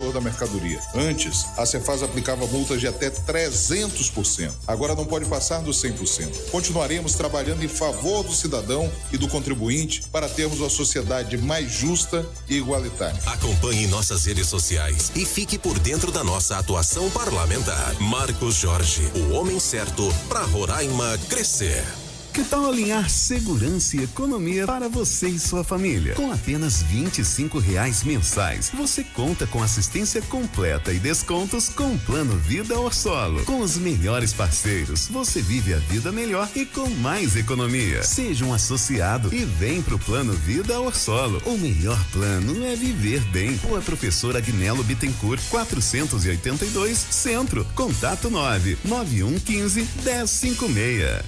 valor da mercadoria. Antes, a Cefaz aplicava multas de até 300%. Agora não pode passar dos 100%. Continuaremos trabalhando em favor do cidadão e do contribuinte para termos uma sociedade mais justa e igualitária. Acompanhe nossas redes sociais e fique por dentro da nossa atuação parlamentar. Marcos Jorge, o homem certo para Roraima crescer. Que tal alinhar segurança e economia para você e sua família? Com apenas R$ 25 mensais, você conta com assistência completa e descontos com o Plano Vida Orsolo. Com os melhores parceiros, você vive a vida melhor e com mais economia. Seja um associado e vem pro Plano Vida Orsolo. O melhor plano é viver bem. Rua Professor Agnello Bittencourt, 482, Centro. Contato 99115-1056.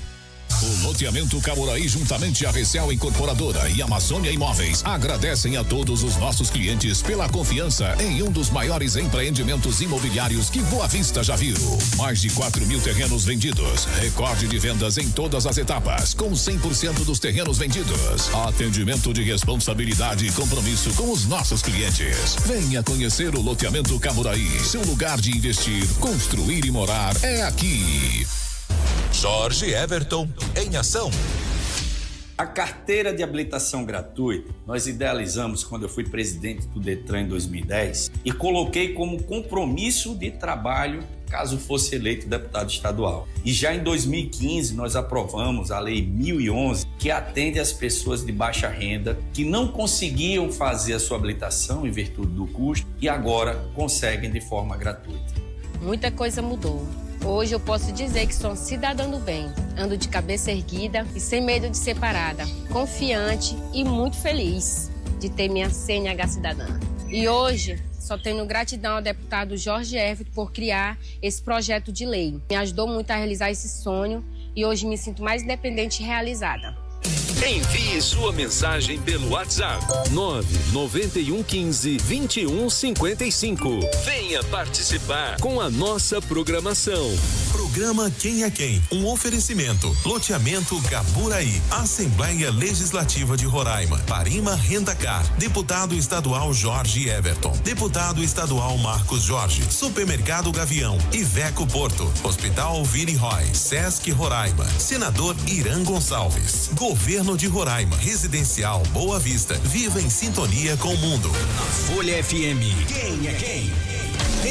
O loteamento Camuraí, juntamente a Recel Incorporadora e Amazônia Imóveis, agradecem a todos os nossos clientes pela confiança em um dos maiores empreendimentos imobiliários que Boa Vista já viu. Mais de 4.000 terrenos vendidos, recorde de vendas em todas as etapas, com 100% dos terrenos vendidos. Atendimento de responsabilidade e compromisso com os nossos clientes. Venha conhecer o loteamento Camuraí. Seu lugar de investir, construir e morar é aqui. Jorge Everton, em ação. A carteira de habilitação gratuita, nós idealizamos quando eu fui presidente do Detran em 2010 e coloquei como compromisso de trabalho caso fosse eleito deputado estadual. E já em 2015 nós aprovamos a Lei 1011, que atende as pessoas de baixa renda que não conseguiam fazer a sua habilitação em virtude do custo e agora conseguem de forma gratuita. Muita coisa mudou. Hoje eu posso dizer que sou um cidadão do bem. Ando de cabeça erguida e sem medo de ser parada. Confiante e muito feliz de ter minha CNH cidadã. E hoje só tenho gratidão ao deputado Jorge Everton por criar esse projeto de lei. Me ajudou muito a realizar esse sonho e hoje me sinto mais independente e realizada. Envie sua mensagem pelo WhatsApp 99115-2155. Venha participar com a nossa programação. Programa Quem é Quem? Um oferecimento. Loteamento Camuraí. Assembleia Legislativa de Roraima. Parima Rentacar. Deputado estadual Jorge Everton. Deputado estadual Marcos Jorge. Supermercado Gavião. Iveco Porto. Hospital Vini Roy. Sesc Roraima. Senador Irã Gonçalves. Governo de Roraima. Residencial Boa Vista. Viva em sintonia com o mundo. A Folha FM. Quem é quem?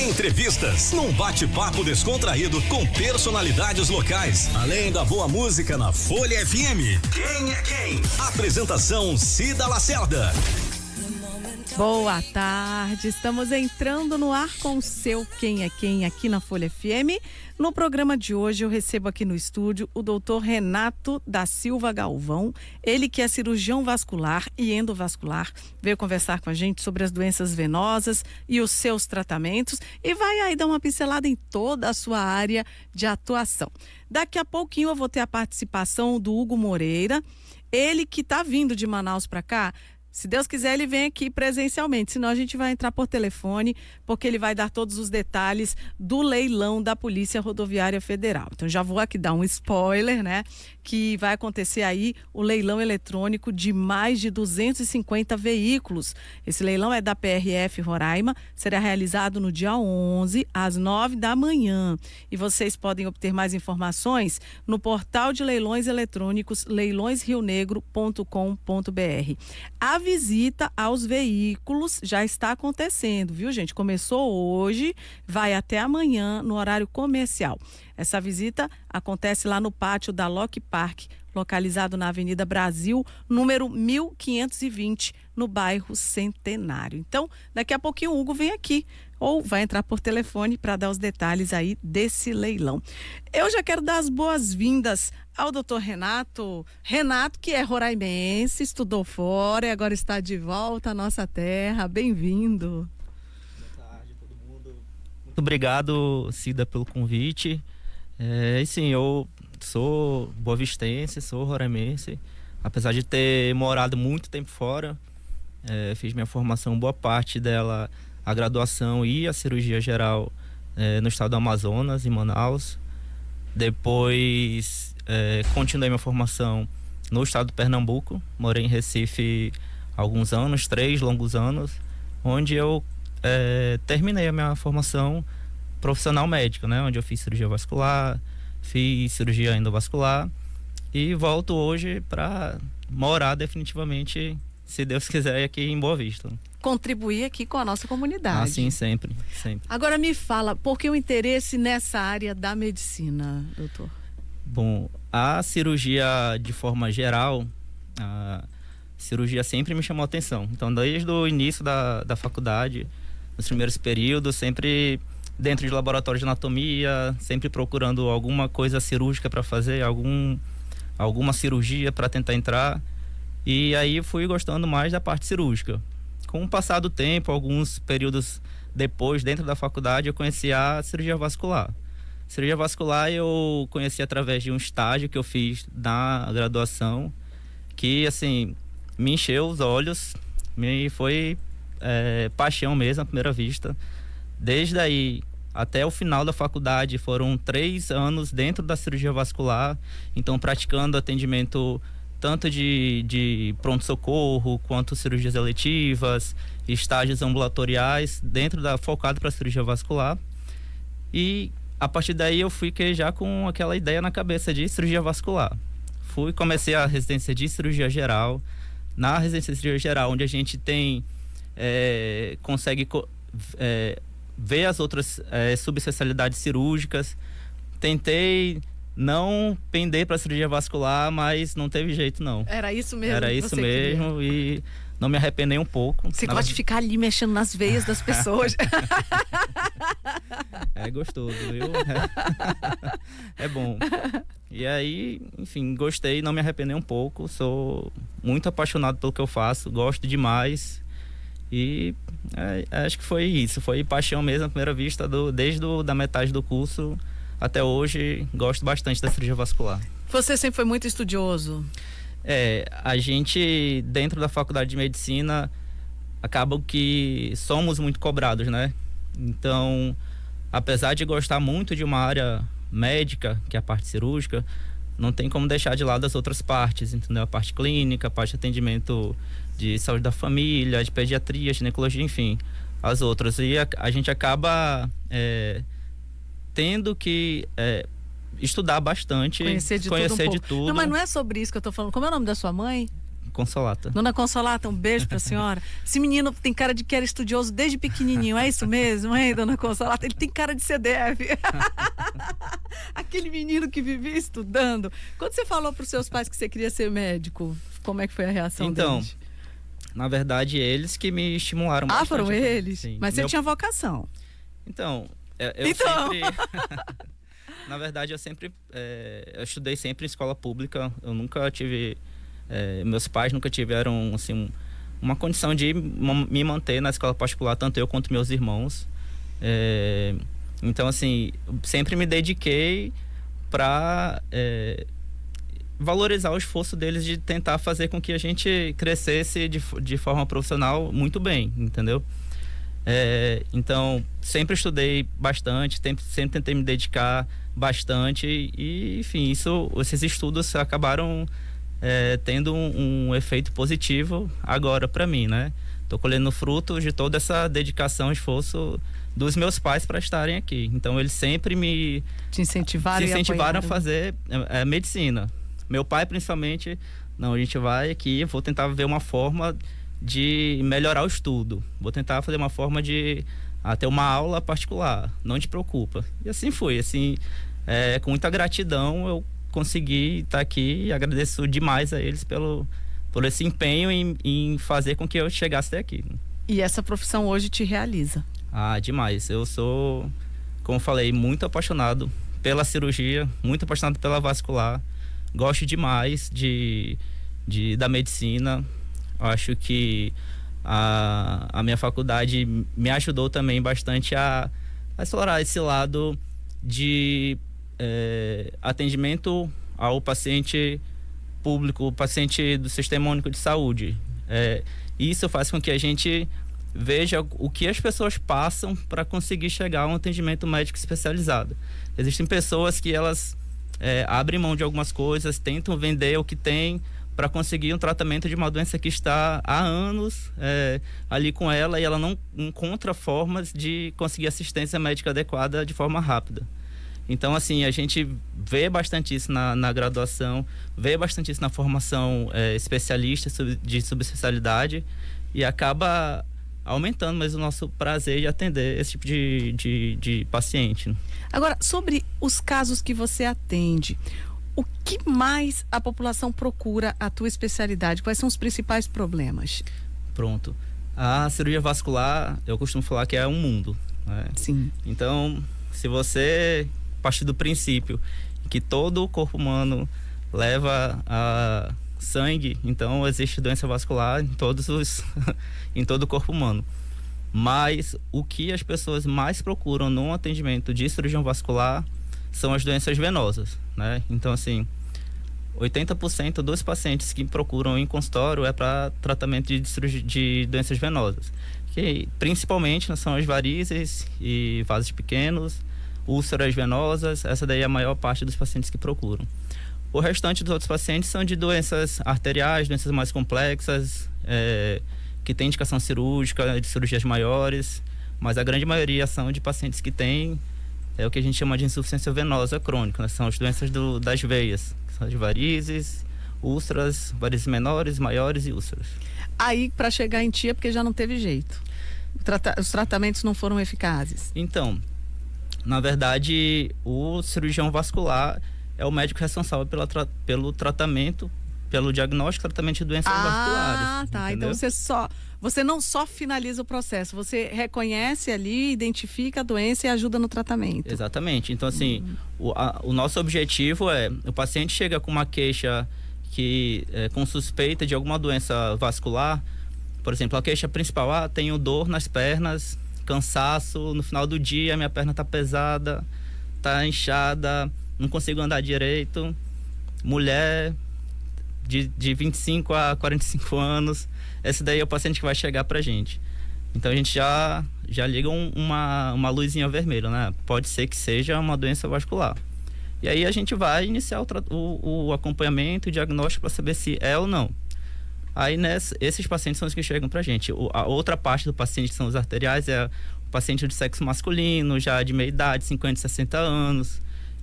Entrevistas num bate-papo descontraído com personalidades locais. Além da boa música na Folha FM. Quem é quem? Apresentação Cida Lacerda. Boa tarde, estamos entrando no ar com o seu Quem é Quem aqui na Folha FM. No programa de hoje eu recebo aqui no estúdio o doutor Renato da Silva Galvão, ele que é cirurgião vascular e endovascular, veio conversar com a gente sobre as doenças venosas e os seus tratamentos e vai aí dar uma pincelada em toda a sua área de atuação. Daqui a pouquinho eu vou ter a participação do Hugo Moreira, ele que está vindo de Manaus para cá. Se Deus quiser, ele vem aqui presencialmente, senão a gente vai entrar por telefone, porque ele vai dar todos os detalhes do leilão da Polícia Rodoviária Federal. Então já vou aqui dar um spoiler, né? Que vai acontecer aí o leilão eletrônico de mais de 250 veículos. Esse leilão é da PRF Roraima, será realizado no dia 11, às 9 da manhã. E vocês podem obter mais informações no portal de leilões eletrônicos leilõesrionegro.com.br. A visita aos veículos já está acontecendo, viu, gente? Começou hoje, vai até amanhã no horário comercial. Essa visita acontece lá no pátio da Lock Park, localizado na Avenida Brasil, número 1520, no bairro Centenário. Então, daqui a pouquinho o Hugo vem aqui, ou vai entrar por telefone para dar os detalhes aí desse leilão. Eu já quero dar as boas-vindas ao doutor Renato. Renato, que é roraimense, estudou fora e agora está de volta à nossa terra. Bem-vindo. Boa tarde, todo mundo. Muito obrigado, Cida, pelo convite. Sim, eu sou boavistense, sou roraimense. Apesar de ter morado muito tempo fora, fiz minha formação, boa parte dela, a graduação e a cirurgia geral no estado do Amazonas, em Manaus. Depois continuei minha formação no estado do Pernambuco. Morei em Recife há alguns anos, 3 longos anos, onde eu terminei a minha formação profissional médica, né? Onde eu fiz cirurgia vascular, fiz cirurgia endovascular e volto hoje para morar definitivamente, se Deus quiser, aqui em Boa Vista. Contribuir aqui com a nossa comunidade. Ah, sim, sempre. Agora me fala, por que o interesse nessa área da medicina, doutor? Bom, a cirurgia de forma geral, a cirurgia sempre me chamou a atenção. Então, desde o início da faculdade, nos primeiros períodos, sempre dentro de laboratório de anatomia, sempre procurando alguma coisa cirúrgica para fazer, alguma cirurgia para tentar entrar. E aí fui gostando mais da parte cirúrgica. Com o passar do tempo, alguns períodos depois, dentro da faculdade, eu conheci a cirurgia vascular. Cirurgia vascular eu conheci através de um estágio que eu fiz na graduação, que, assim, me encheu os olhos, foi paixão mesmo à primeira vista. Desde aí até o final da faculdade foram 3 anos dentro da cirurgia vascular, então praticando atendimento tanto de pronto-socorro, quanto cirurgias eletivas, estágios ambulatoriais, focado para a cirurgia vascular. E a partir daí eu fiquei já com aquela ideia na cabeça de cirurgia vascular. Comecei a residência de cirurgia geral. Na residência de cirurgia geral, onde a gente consegue ver as outras subespecialidades cirúrgicas. Tentei não pender para cirurgia vascular, mas não teve jeito, não. Era isso mesmo? Era isso mesmo, queria. E não me arrependei um pouco. Você gosta de ficar ali mexendo nas veias das pessoas. É gostoso, viu? É bom. E aí, enfim, gostei, não me arrependei um pouco. Sou muito apaixonado pelo que eu faço, gosto demais. E acho que foi isso, foi paixão mesmo à primeira vista, desde da metade do curso até hoje. Gosto bastante da cirurgia vascular. Você sempre foi muito estudioso? A gente, dentro da faculdade de medicina, acaba que somos muito cobrados, né? Então, apesar de gostar muito de uma área médica, que é a parte cirúrgica, não tem como deixar de lado as outras partes, entendeu? A parte clínica, a parte de atendimento de saúde da família, de pediatria, ginecologia, enfim, as outras. E a gente acaba tendo que estudar bastante, conhecer de tudo. Não, mas não é sobre isso que eu tô falando. Como é o nome da sua mãe? Consolata. Dona Consolata, um beijo pra senhora. Esse menino tem cara de que era estudioso desde pequenininho, é isso mesmo, hein, Dona Consolata? Ele tem cara de CDF. Aquele menino que vivia estudando. Quando você falou pros seus pais que você queria ser médico, como é que foi a reação deles? Na verdade, eles que me estimularam bastante. Foram eles? Sim. Mas você tinha vocação. Então, eu sempre... Na verdade, eu estudei sempre em escola pública. Eu nunca tive... meus pais nunca tiveram, assim, uma condição de me manter na escola particular, tanto eu quanto meus irmãos. Então, assim, sempre me dediquei para valorizar o esforço deles de tentar fazer com que a gente crescesse de forma profissional muito bem, entendeu? Então, sempre estudei bastante, sempre tentei me dedicar bastante e, enfim, esses estudos acabaram tendo um efeito positivo agora para mim, né? Tô colhendo frutos de toda essa dedicação, esforço dos meus pais para estarem aqui. Então, eles sempre te incentivaram a fazer medicina. Meu pai, principalmente, não, a gente vai aqui, vou tentar ver uma forma de melhorar o estudo. Vou tentar fazer uma forma de ter uma aula particular. Não te preocupa. E assim foi. Assim, com muita gratidão, eu consegui estar aqui e agradeço demais a eles por esse empenho em fazer com que eu chegasse até aqui. E essa profissão hoje te realiza? Ah, demais. Eu sou, como falei, muito apaixonado pela cirurgia, muito apaixonado pela vascular. Gosto demais da medicina. Acho que a minha faculdade me ajudou também bastante a explorar esse lado de atendimento ao paciente público, o paciente do Sistema Único de Saúde. Isso faz com que a gente veja o que as pessoas passam para conseguir chegar a um atendimento médico especializado. Existem pessoas que elas abrem mão de algumas coisas, tentam vender o que tem para conseguir um tratamento de uma doença que está há anos ali com ela e ela não encontra formas de conseguir assistência médica adequada de forma rápida. Então, assim, a gente vê bastante isso na graduação, vê bastante isso na formação especialista de subespecialidade e acaba aumentando mais o nosso prazer de atender esse tipo de paciente. Agora, sobre os casos que você atende, o que mais a população procura a tua especialidade? Quais são os principais problemas? Pronto. A cirurgia vascular, eu costumo falar que é um mundo, né? Sim. Então, se você partir do princípio que todo o corpo humano leva a sangue, então existe doença vascular em em todo o corpo humano. Mas o que as pessoas mais procuram no atendimento de cirurgião vascular são as doenças venosas, né? Então, assim, 80% dos pacientes que procuram em consultório é para tratamento de doenças venosas, que principalmente são as varizes e vasos pequenos, úlceras venosas. Essa daí é a maior parte dos pacientes que procuram. O restante dos outros pacientes são de doenças arteriais, doenças mais complexas, que tem indicação cirúrgica, de cirurgias maiores, mas a grande maioria são de pacientes que têm o que a gente chama de insuficiência venosa crônica, né? São as doenças das veias, que são as varizes, úlceras, varizes menores, maiores e úlceras. Aí, para chegar em ti é porque já não teve jeito. Os tratamentos não foram eficazes. Então, na verdade, o cirurgião vascular é o médico responsável pelo tratamento, pelo diagnóstico e tratamento de doenças vasculares. Ah, tá. Entendeu? Então você não só finaliza o processo, você reconhece ali, identifica a doença e ajuda no tratamento. Exatamente. Então, assim, o nosso objetivo é, o paciente chega com uma queixa com suspeita de alguma doença vascular, por exemplo, a queixa principal, tenho dor nas pernas, cansaço, no final do dia minha perna tá pesada, tá inchada, não consigo andar direito, mulher de 25 a 45 anos, esse daí é o paciente que vai chegar pra gente. Então a gente já liga uma luzinha vermelha, né? Pode ser que seja uma doença vascular. E aí a gente vai iniciar o acompanhamento, o diagnóstico para saber se é ou não. Aí esses pacientes são os que chegam pra gente. A outra parte do paciente, que são os arteriais, é o paciente de sexo masculino, já de meia idade, 50, 60 anos,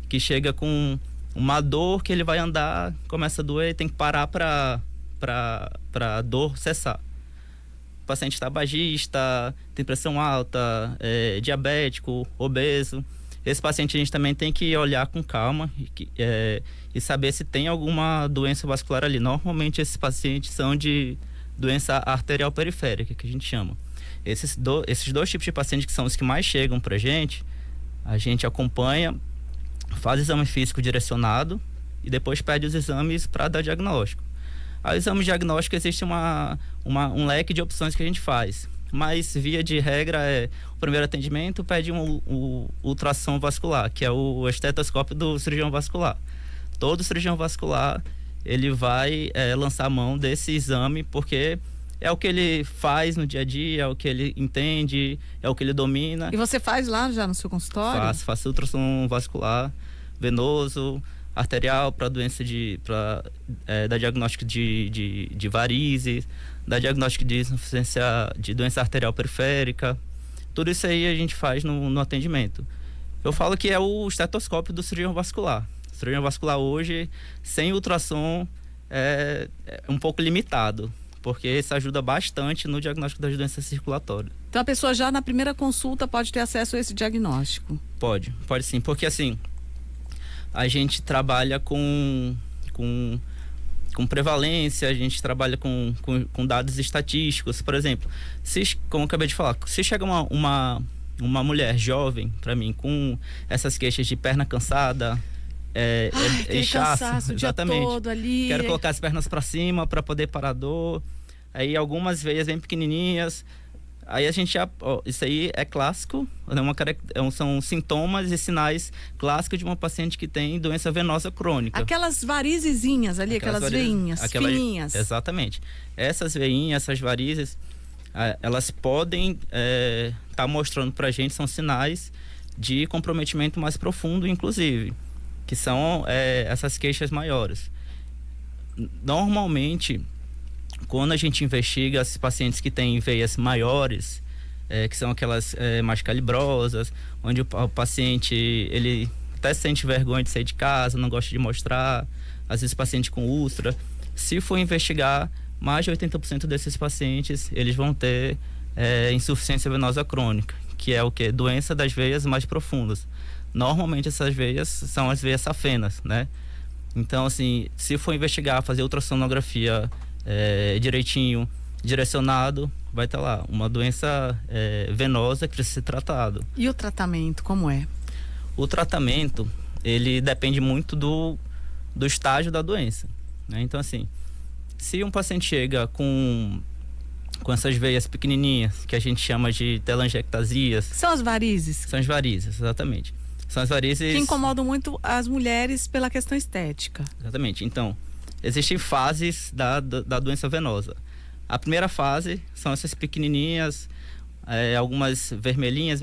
que chega com uma dor que ele vai andar, começa a doer, tem que parar para dor cessar. O paciente tabagista, tem pressão alta, diabético, obeso. Esse paciente a gente também tem que olhar com calma e saber se tem alguma doença vascular ali. Normalmente esses pacientes são de doença arterial periférica, que a gente chama. Esses dois tipos de pacientes que são os que mais chegam pra gente, a gente acompanha, faz exame físico direcionado e depois pede os exames para dar diagnóstico. Ao exame diagnóstico existe um leque de opções que a gente faz, mas via de regra o primeiro atendimento pede um ultrassom vascular, que é o estetoscópio do cirurgião vascular. Todo cirurgião vascular ele vai lançar a mão desse exame, porque é o que ele faz no dia a dia, é o que ele entende, é o que ele domina. E você faz lá já no seu consultório? Faço ultrassom vascular, venoso, arterial, para doença dar diagnóstico de varizes, dar diagnóstico de insuficiência de doença arterial periférica. Tudo isso aí a gente faz no atendimento. Eu falo que é o estetoscópio do cirurgião vascular. O cirurgião vascular hoje, sem ultrassom, é um pouco limitado, porque isso ajuda bastante no diagnóstico das doenças circulatórias. Então a pessoa já na primeira consulta pode ter acesso a esse diagnóstico? Pode sim, porque assim, a gente trabalha com prevalência, a gente trabalha com dados estatísticos. Por exemplo, como eu acabei de falar, se chega uma mulher jovem para mim com essas queixas de perna cansada, cansaço o dia todo ali, quero colocar as pernas para cima para poder parar a dor, aí algumas veias bem pequenininhas, aí a gente isso aí é clássico, né? São sintomas e sinais clássicos de uma paciente que tem doença venosa crônica. Aquelas varizezinhas ali, aquelas veinhas fininhas. Exatamente. Essas veinhas, essas varizes, elas podem tá mostrando pra gente, são sinais de comprometimento mais profundo, inclusive, que são essas queixas maiores. normalmente, quando a gente investiga esses pacientes que têm veias maiores, que são aquelas mais calibrosas, onde o paciente ele até sente vergonha de sair de casa, não gosta de mostrar, às vezes paciente com úlcera, se for investigar, mais de 80% desses pacientes eles vão ter insuficiência venosa crônica, que é o que? Doença das veias mais profundas. Normalmente essas veias são as veias safenas, né? Então, assim, se for investigar, fazer ultrassonografia direitinho, direcionado, vai estar lá uma doença venosa que precisa ser tratado. E o tratamento, como é? O tratamento, ele depende muito do estágio da doença, né? Então, assim, se um paciente chega com essas veias pequenininhas, que a gente chama de telangiectasias... São as varizes? São as varizes, exatamente. São as varizes... Que incomodam muito as mulheres pela questão estética. Exatamente. Então, existem fases da doença venosa. A primeira fase são essas pequenininhas, algumas vermelhinhas,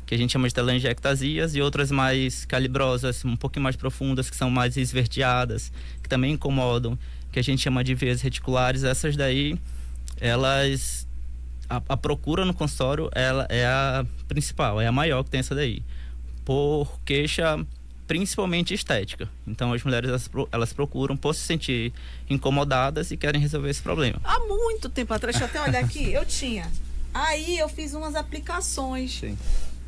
que a gente chama de telangiectasias, e outras mais calibrosas, um pouquinho mais profundas, que são mais esverdeadas, que também incomodam, que a gente chama de veias reticulares. Essas daí, elas... A procura no consultório, ela é a principal, é a maior que tem essa daí, por queixa principalmente estética. Então as mulheres elas procuram por se sentir incomodadas e querem resolver esse problema. Há muito tempo atrás, deixa eu até olhar aqui, eu tinha. Aí eu fiz umas aplicações. Sim.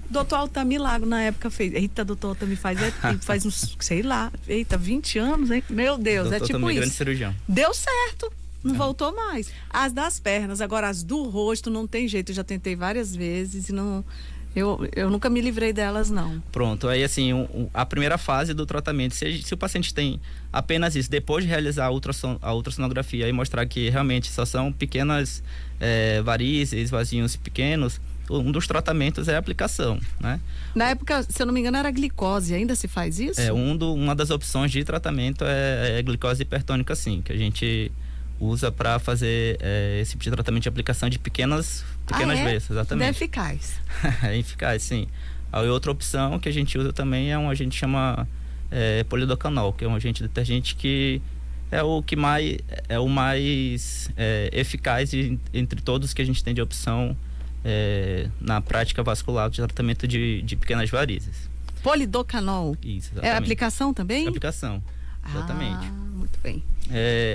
Doutor Altamir Lago na época fez. Eita, doutor Altamir faz uns, sei lá, 20 anos, hein? Meu Deus, doutor tipo Altamir, isso. grande cirurgião. Deu certo. Não voltou mais. As das pernas, agora as do rosto não tem jeito. Eu já tentei várias vezes e não... Eu nunca me livrei delas, não. Pronto, aí assim, a primeira fase do tratamento, se o paciente tem apenas isso, depois de realizar a ultrassonografia e mostrar que realmente só são pequenas varizes, vasinhos pequenos, um dos tratamentos é a aplicação, né? Na época, se eu não me engano, era glicose. Ainda se faz isso? Uma das opções de tratamento é glicose hipertônica, sim, que a gente usa para fazer esse tipo de tratamento de aplicação de pequenas veias, exatamente. É eficaz. É eficaz, sim. A outra opção que a gente usa também é a gente chama polidocanol, que é um agente detergente que é o mais eficaz entre todos que a gente tem de opção na prática vascular de tratamento de pequenas varizes. Polidocanol? Isso, exatamente. É aplicação também? Aplicação, exatamente. Muito bem.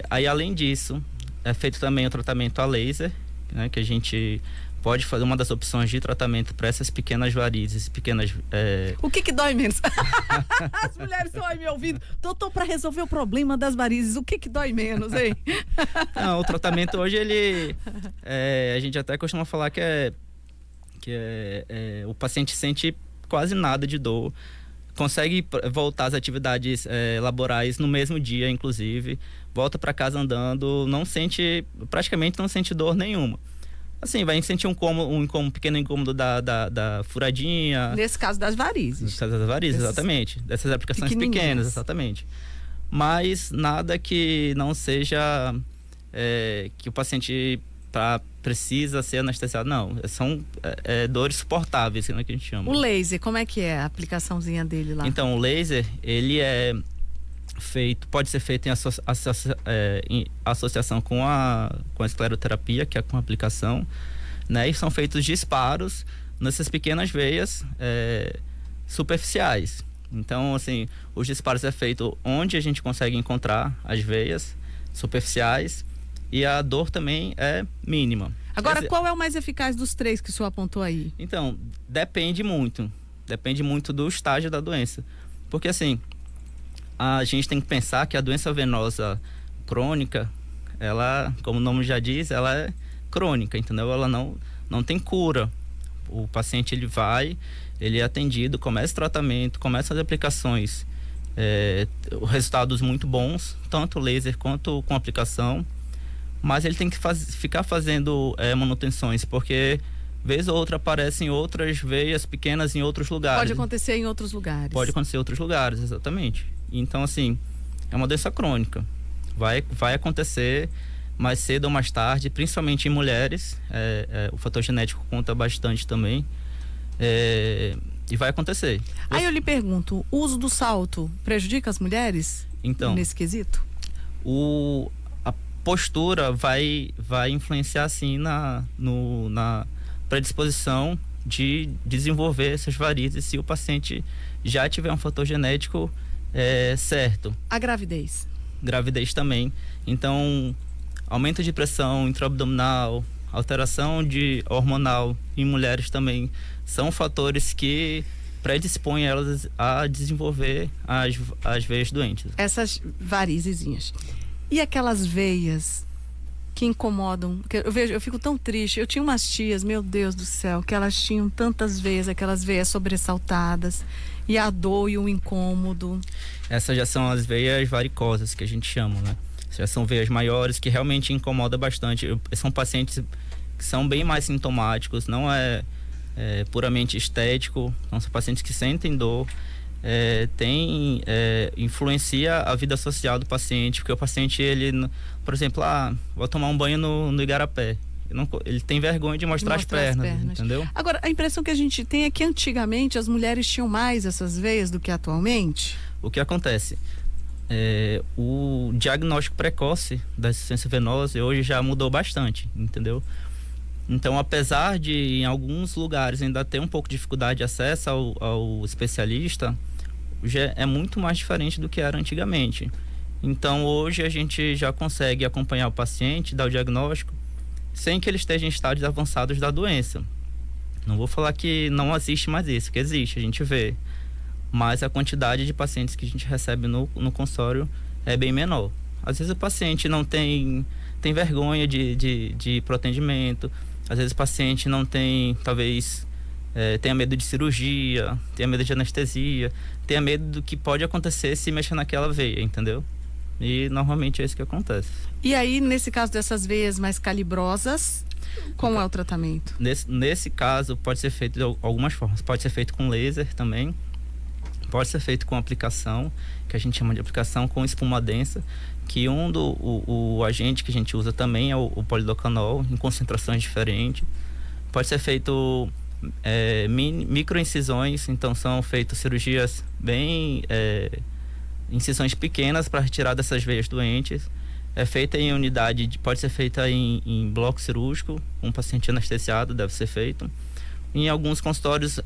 Aí, além disso, é feito também o tratamento a laser, né, que a gente pode fazer uma das opções de tratamento para essas pequenas varizes, O que dói menos? As mulheres estão aí me ouvindo. Doutor, para resolver o problema das varizes, o que dói menos, hein? Não, o tratamento hoje, a gente até costuma falar que o paciente sente quase nada de dor, consegue voltar às atividades laborais no mesmo dia, inclusive, volta para casa andando, praticamente não sente dor nenhuma. Assim, vai sentir um pequeno incômodo da furadinha. Nesse caso das varizes. Nesse caso das varizes, exatamente. Dessas aplicações pequenas, exatamente. Mas nada que não seja que o paciente precisa ser anestesiado. Não, são dores suportáveis, né, que a gente chama. O laser, como é que é a aplicaçação,zinha dele lá? Então, o laser, ele pode ser feito em associação com a escleroterapia, que é com a aplicação, né? E são feitos disparos nessas pequenas veias superficiais. Então, assim, os disparos é feito onde a gente consegue encontrar as veias superficiais e a dor também é mínima. Agora, qual é o mais eficaz dos três que o senhor apontou aí? Então, depende muito do estágio da doença. Porque, assim, a gente tem que pensar que a doença venosa crônica, ela, como o nome já diz, ela é crônica, entendeu? Ela não tem cura. O paciente, ele é atendido, começa o tratamento, começa as aplicações, resultados muito bons, tanto laser quanto com aplicação, mas ele tem que ficar fazendo manutenções, porque vez ou outra aparecem outras veias pequenas em outros lugares. Pode acontecer em outros lugares. Pode acontecer em outros lugares, exatamente. Então, assim, é uma doença crônica. Vai acontecer mais cedo ou mais tarde, principalmente em mulheres. O fator genético conta bastante também. E vai acontecer. Aí eu lhe pergunto, o uso do salto prejudica as mulheres? Então, nesse quesito? a postura vai influenciar sim na predisposição de desenvolver essas varizes se o paciente já tiver um fator genético certo. A gravidez? Gravidez também. Então, aumento de pressão intraabdominal, alteração hormonal em mulheres também são fatores que predispõem elas a desenvolver as veias doentes. Essas varizezinhas. E aquelas veias que incomodam? Eu fico tão triste. Eu tinha umas tias, meu Deus do céu, que elas tinham tantas veias, aquelas veias sobressaltadas, e a dor e o incômodo. Essas já são as veias varicosas, que a gente chama, né? Já são veias maiores que realmente incomodam bastante. São pacientes que são bem mais sintomáticos, não é puramente estético, são pacientes que sentem dor, influencia a vida social do paciente, porque o paciente, ele, por exemplo, vou tomar um banho no Igarapé. Ele tem vergonha de mostrar as pernas, entendeu? Agora, a impressão que a gente tem é que antigamente as mulheres tinham mais essas veias do que atualmente. O que acontece? O diagnóstico precoce da insuficiência venosa hoje já mudou bastante, entendeu? Então, apesar de em alguns lugares ainda ter um pouco de dificuldade de acesso ao especialista, já é muito mais diferente do que era antigamente. Então, hoje a gente já consegue acompanhar o paciente, dar o diagnóstico, sem que ele esteja em estádios avançados da doença. Não vou falar que não existe mais isso, que existe, a gente vê. Mas a quantidade de pacientes que a gente recebe no consultório é bem menor. Às vezes o paciente não tem vergonha de ir para o atendimento. Às vezes o paciente não tem, talvez, tenha medo de cirurgia, tenha medo de anestesia, tenha medo do que pode acontecer se mexer naquela veia, entendeu? E normalmente é isso que acontece. E aí, nesse caso dessas veias mais calibrosas, como é o tratamento? Nesse caso, pode ser feito de algumas formas. Pode ser feito com laser também. Pode ser feito com aplicação, que a gente chama de aplicação com espuma densa, que o agente que a gente usa também é o polidocanol, em concentrações diferentes. Pode ser feito microincisões, então são feitas cirurgias bem... incisões pequenas para retirar dessas veias doentes. É feita em unidade, pode ser feita em bloco cirúrgico, um paciente anestesiado deve ser feito. Em alguns consultórios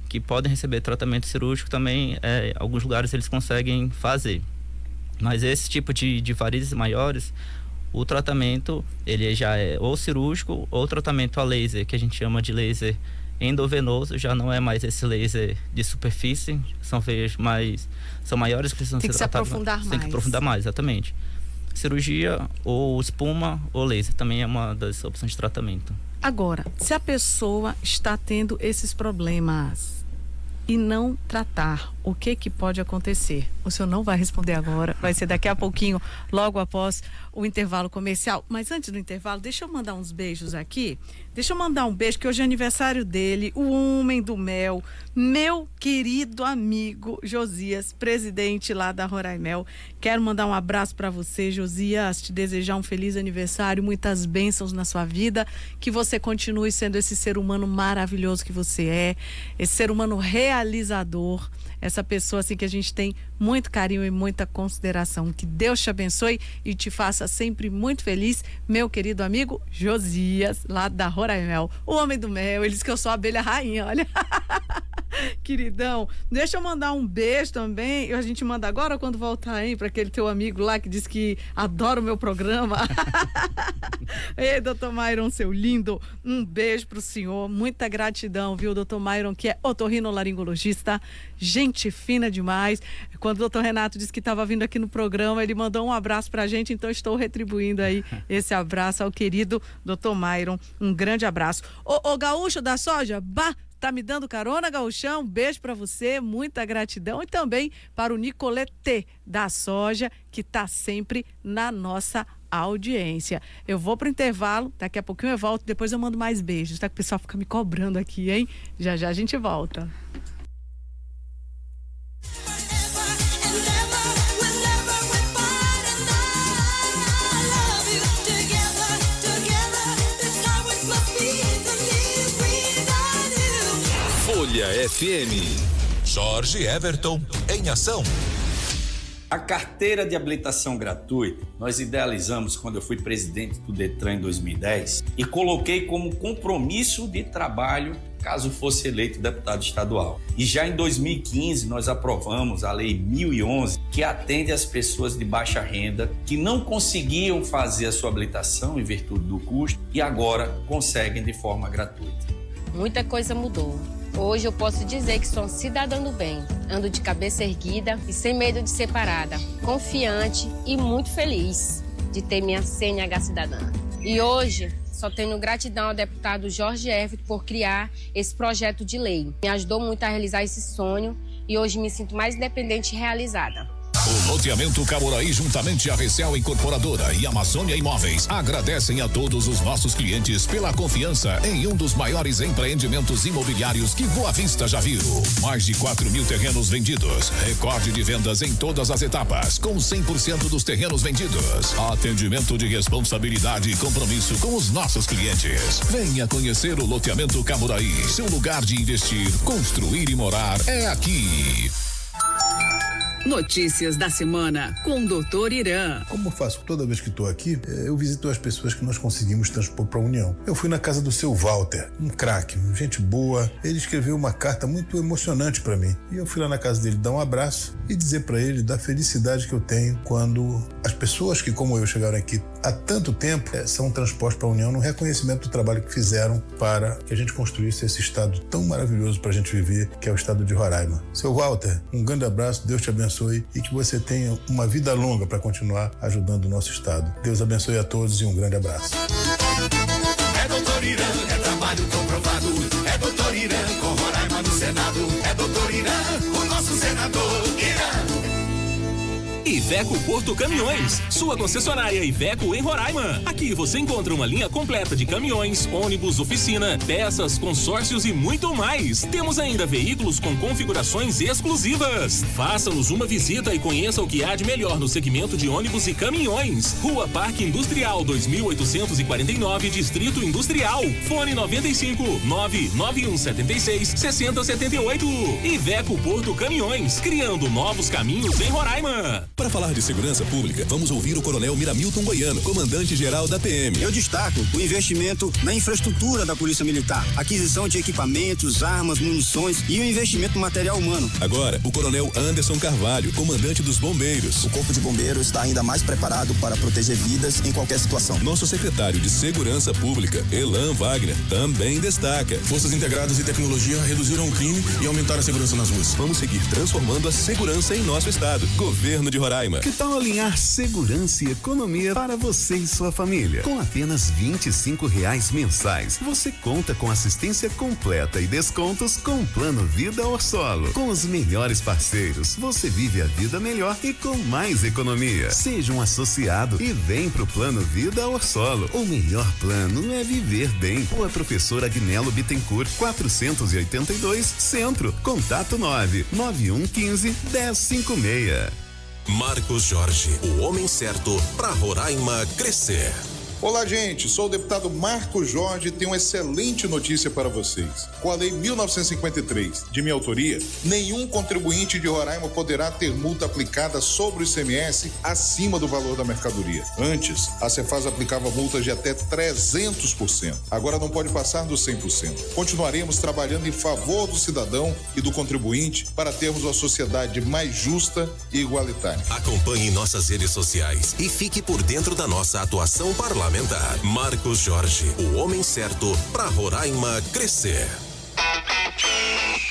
que podem receber tratamento cirúrgico também, alguns lugares eles conseguem fazer. Mas esse tipo de varizes maiores, o tratamento ele já é ou cirúrgico ou tratamento a laser, que a gente chama de laser endovenoso, já não é mais esse laser de superfície, são veias são maiores que precisam ser tratadas. Tem que aprofundar mais, exatamente. Cirurgia ou espuma ou laser também é uma das opções de tratamento. Agora, se a pessoa está tendo esses problemas e não tratar, o que pode acontecer? O senhor não vai responder agora, vai ser daqui a pouquinho, logo após o intervalo comercial. Mas antes do intervalo, deixa eu mandar uns beijos aqui. Deixa eu mandar um beijo, que hoje é aniversário dele, o homem do mel, meu querido amigo Josias, presidente lá da Roraimel. Quero mandar um abraço para você, Josias, te desejar um feliz aniversário, muitas bênçãos na sua vida, que você continue sendo esse ser humano maravilhoso que você é, esse ser humano realizador, essa pessoa assim que a gente tem muito carinho e muita consideração. Que Deus te abençoe e te faça sempre muito feliz, meu querido amigo Josias, lá da Roraimel, o homem do mel. Ele diz que eu sou a abelha rainha, olha. Queridão, deixa eu mandar um beijo também. A gente manda agora ou quando voltar, hein? Para aquele teu amigo lá que diz que adora o meu programa. Ei, doutor Myron, seu lindo, um beijo pro senhor, muita gratidão, viu, doutor Myron, que é otorrinolaringologista, gente fina demais. Quando o doutor Renato disse que estava vindo aqui no programa, ele mandou um abraço pra gente, então estou retribuindo aí esse abraço ao querido doutor Myron, um grande abraço. Ô gaúcho da soja, tá me dando carona, Gaúchão? Um beijo para você, muita gratidão. E também para o Nicolete da Soja, que tá sempre na nossa audiência. Eu vou pro intervalo, daqui a pouquinho eu volto, depois eu mando mais beijos, tá? Que o pessoal fica me cobrando aqui, hein? Já já a gente volta. Folha FM. Jorge Everton em ação. A carteira de habilitação gratuita nós idealizamos quando eu fui presidente do Detran em 2010 e coloquei como compromisso de trabalho caso fosse eleito deputado estadual. E já em 2015 nós aprovamos a Lei 1011, que atende às pessoas de baixa renda que não conseguiam fazer a sua habilitação em virtude do custo e agora conseguem de forma gratuita. Muita coisa mudou. Hoje eu posso dizer que sou um cidadão do bem. Ando de cabeça erguida e sem medo de ser parada. Confiante e muito feliz de ter minha CNH cidadã. E hoje só tenho gratidão ao deputado Jorge Everton por criar esse projeto de lei. Me ajudou muito a realizar esse sonho e hoje me sinto mais independente e realizada. O Loteamento Caboraí, juntamente a Recel Incorporadora e Amazônia Imóveis, agradecem a todos os nossos clientes pela confiança em um dos maiores empreendimentos imobiliários que Boa Vista já viu. Mais de 4.000 terrenos vendidos, recorde de vendas em todas as etapas, com 100% dos terrenos vendidos. Atendimento de responsabilidade e compromisso com os nossos clientes. Venha conhecer o Loteamento Caboraí. Seu lugar de investir, construir e morar é aqui. Notícias da semana com o Dr. Irã. Como eu faço toda vez que estou aqui, eu visito as pessoas que nós conseguimos transpor para a União. Eu fui na casa do seu Walter, um craque, gente boa. Ele escreveu uma carta muito emocionante para mim. E eu fui lá na casa dele dar um abraço e dizer para ele da felicidade que eu tenho quando as pessoas que, como eu, chegaram aqui há tanto tempo, são transpostas para a União no reconhecimento do trabalho que fizeram para que a gente construísse esse estado tão maravilhoso para a gente viver, que é o estado de Roraima. Seu Walter, um grande abraço, Deus te abençoe e que você tenha uma vida longa para continuar ajudando o nosso estado. Deus abençoe a todos e um grande abraço. É Dr. Irã, é trabalho comprovado. É Dr. Irã, com Roraima no Senado. É Dr. Irã, o nosso senador Irã. Iveco Porto Caminhões, sua concessionária Iveco em Roraima. Aqui você encontra uma linha completa de caminhões, ônibus, oficina, peças, consórcios e muito mais. Temos ainda veículos com configurações exclusivas. Faça-nos uma visita e conheça o que há de melhor no segmento de ônibus e caminhões. Rua Parque Industrial 2849, Distrito Industrial. Fone 95 99176 6078. Iveco Porto Caminhões, criando novos caminhos em Roraima. Para falar de segurança pública, vamos ouvir o Coronel Miramilton Goiano, comandante-geral da PM. Eu destaco o investimento na infraestrutura da Polícia Militar, aquisição de equipamentos, armas, munições e o investimento no material humano. Agora, o Coronel Anderson Carvalho, comandante dos Bombeiros. O Corpo de Bombeiros está ainda mais preparado para proteger vidas em qualquer situação. Nosso secretário de Segurança Pública, Elan Wagner, também destaca. Forças integradas e tecnologia reduziram o crime e aumentaram a segurança nas ruas. Vamos seguir transformando a segurança em nosso estado. Governo de Roraima. Que tal alinhar segurança e economia para você e sua família? Com apenas R$25 mensais, você conta com assistência completa e descontos com o Plano Vida Orsolo. Com os melhores parceiros, você vive a vida melhor e com mais economia. Seja um associado e vem pro Plano Vida Orsolo. O melhor plano é viver bem. Rua Professor Agnello Bittencourt, 482, Centro. Contato 99115-1056. Marcos Jorge, o homem certo para Roraima crescer. Olá, gente. Sou o deputado Marcos Jorge e tenho uma excelente notícia para vocês. Com a Lei 1953, de minha autoria, nenhum contribuinte de Roraima poderá ter multa aplicada sobre o ICMS acima do valor da mercadoria. Antes, a Cefaz aplicava multas de até 300%. Agora não pode passar dos 100%. Continuaremos trabalhando em favor do cidadão e do contribuinte para termos uma sociedade mais justa e igualitária. Acompanhe nossas redes sociais e fique por dentro da nossa atuação parlamentar. Marcos Jorge, o homem certo para Roraima crescer.